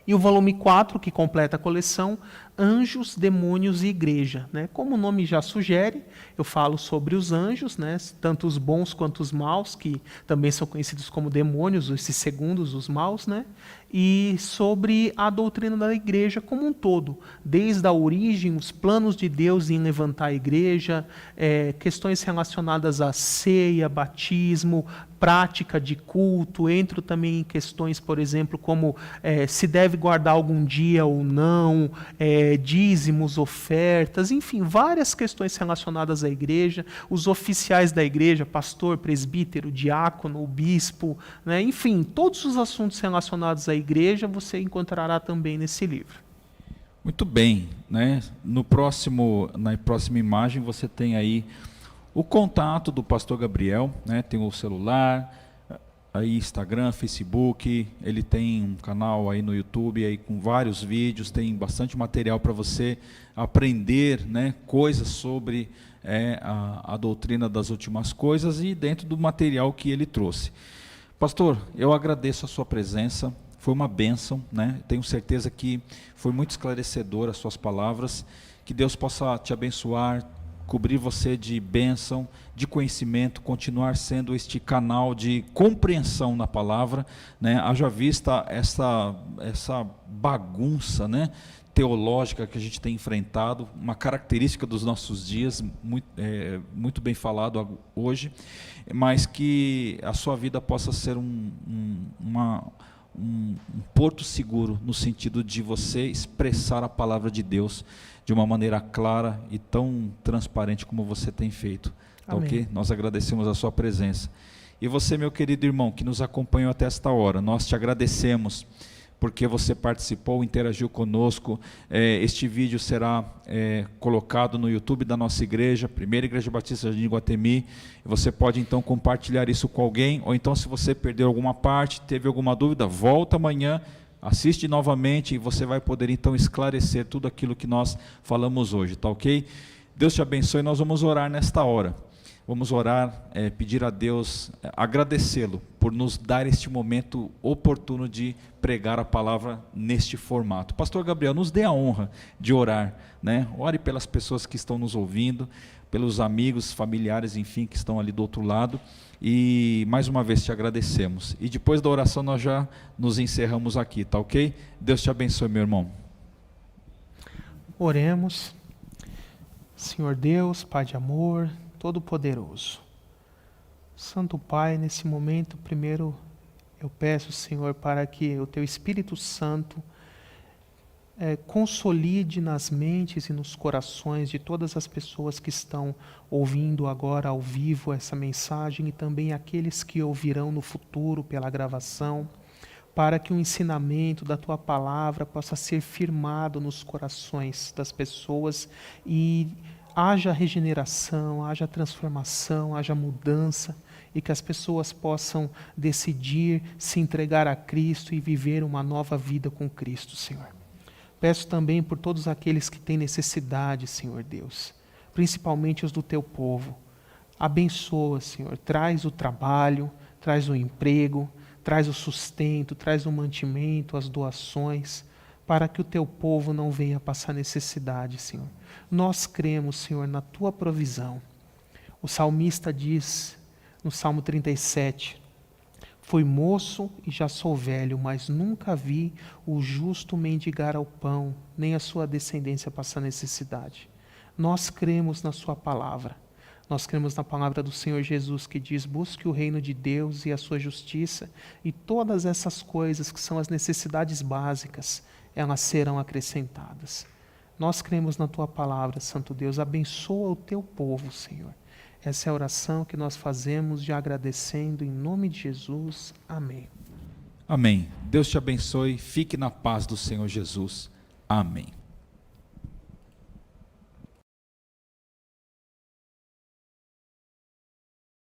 E o volume 4, que completa a coleção, Anjos, Demônios e Igreja. Né? Como o nome já sugere, eu falo sobre os anjos, né? Tanto os bons quanto os maus, que também são conhecidos como demônios, esses segundos, os maus, né? E sobre a doutrina da igreja como um todo, desde a origem, os planos de Deus em levantar a igreja, questões relacionadas à ceia, batismo, prática de culto, entro também em questões, por exemplo, como se deve guardar algum dia ou não, dízimos, ofertas, enfim, várias questões relacionadas à igreja, os oficiais da igreja, pastor, presbítero, diácono, o bispo, né? Enfim, todos os assuntos relacionados à igreja você encontrará também nesse livro. Muito bem, né? Na próxima imagem você tem aí o contato do pastor Gabriel, né? Tem o celular, aí Instagram, Facebook, ele tem um canal aí no YouTube aí com vários vídeos, tem bastante material para você aprender, né? Coisas sobre a doutrina das últimas coisas e dentro do material que ele trouxe. Pastor, eu agradeço a sua presença. Foi uma bênção, né? Tenho certeza que foi muito esclarecedor as suas palavras. Que Deus possa te abençoar, cobrir você de bênção, de conhecimento, continuar sendo este canal de compreensão na palavra, né? Haja vista essa bagunça, né? Teológica que a gente tem enfrentado, uma característica dos nossos dias, muito bem falado hoje, mas que a sua vida possa ser um porto seguro, no sentido de você expressar a palavra de Deus de uma maneira clara e tão transparente como você tem feito. Tá, ok? Nós agradecemos a sua presença. E você, meu querido irmão, que nos acompanhou até esta hora, nós te agradecemos porque você participou, interagiu conosco. Este vídeo será colocado no YouTube da nossa igreja, Primeira Igreja Batista de Iguatemi. Você pode então compartilhar isso com alguém, ou então se você perdeu alguma parte, teve alguma dúvida, volta amanhã, assiste novamente e você vai poder então esclarecer tudo aquilo que nós falamos hoje, tá ok? Deus te abençoe, nós vamos orar nesta hora. Vamos orar, pedir a Deus, agradecê-lo por nos dar este momento oportuno de pregar a palavra neste formato. Pastor Gabriel, nos dê a honra de orar, né? Ore pelas pessoas que estão nos ouvindo, pelos amigos, familiares, enfim, que estão ali do outro lado. E mais uma vez te agradecemos. E depois da oração nós já nos encerramos aqui, tá ok? Deus te abençoe, meu irmão. Oremos. Senhor Deus, Pai de amor, Todo-Poderoso, Santo Pai, nesse momento, primeiro eu peço, Senhor, para que o Teu Espírito Santo consolide nas mentes e nos corações de todas as pessoas que estão ouvindo agora ao vivo essa mensagem e também aqueles que ouvirão no futuro pela gravação, para que o ensinamento da Tua Palavra possa ser firmado nos corações das pessoas e haja regeneração, haja transformação, haja mudança e que as pessoas possam decidir se entregar a Cristo e viver uma nova vida com Cristo, Senhor. Peço também por todos aqueles que têm necessidade, Senhor Deus, principalmente os do Teu povo. Abençoa, Senhor, traz o trabalho, traz o emprego, traz o sustento, traz o mantimento, as doações, para que o Teu povo não venha passar necessidade, Senhor. Nós cremos, Senhor, na Tua provisão. O salmista diz, no Salmo 37, fui moço e já sou velho, mas nunca vi o justo mendigar ao pão, nem a sua descendência passar necessidade. Nós cremos na Sua palavra. Nós cremos na palavra do Senhor Jesus que diz, busque o reino de Deus e a sua justiça, e todas essas coisas que são as necessidades básicas, elas serão acrescentadas. Nós cremos na Tua palavra, Santo Deus, abençoa o Teu povo, Senhor. Essa é a oração que nós fazemos já agradecendo em nome de Jesus. Amém. Amém. Deus te abençoe, fique na paz do Senhor Jesus. Amém.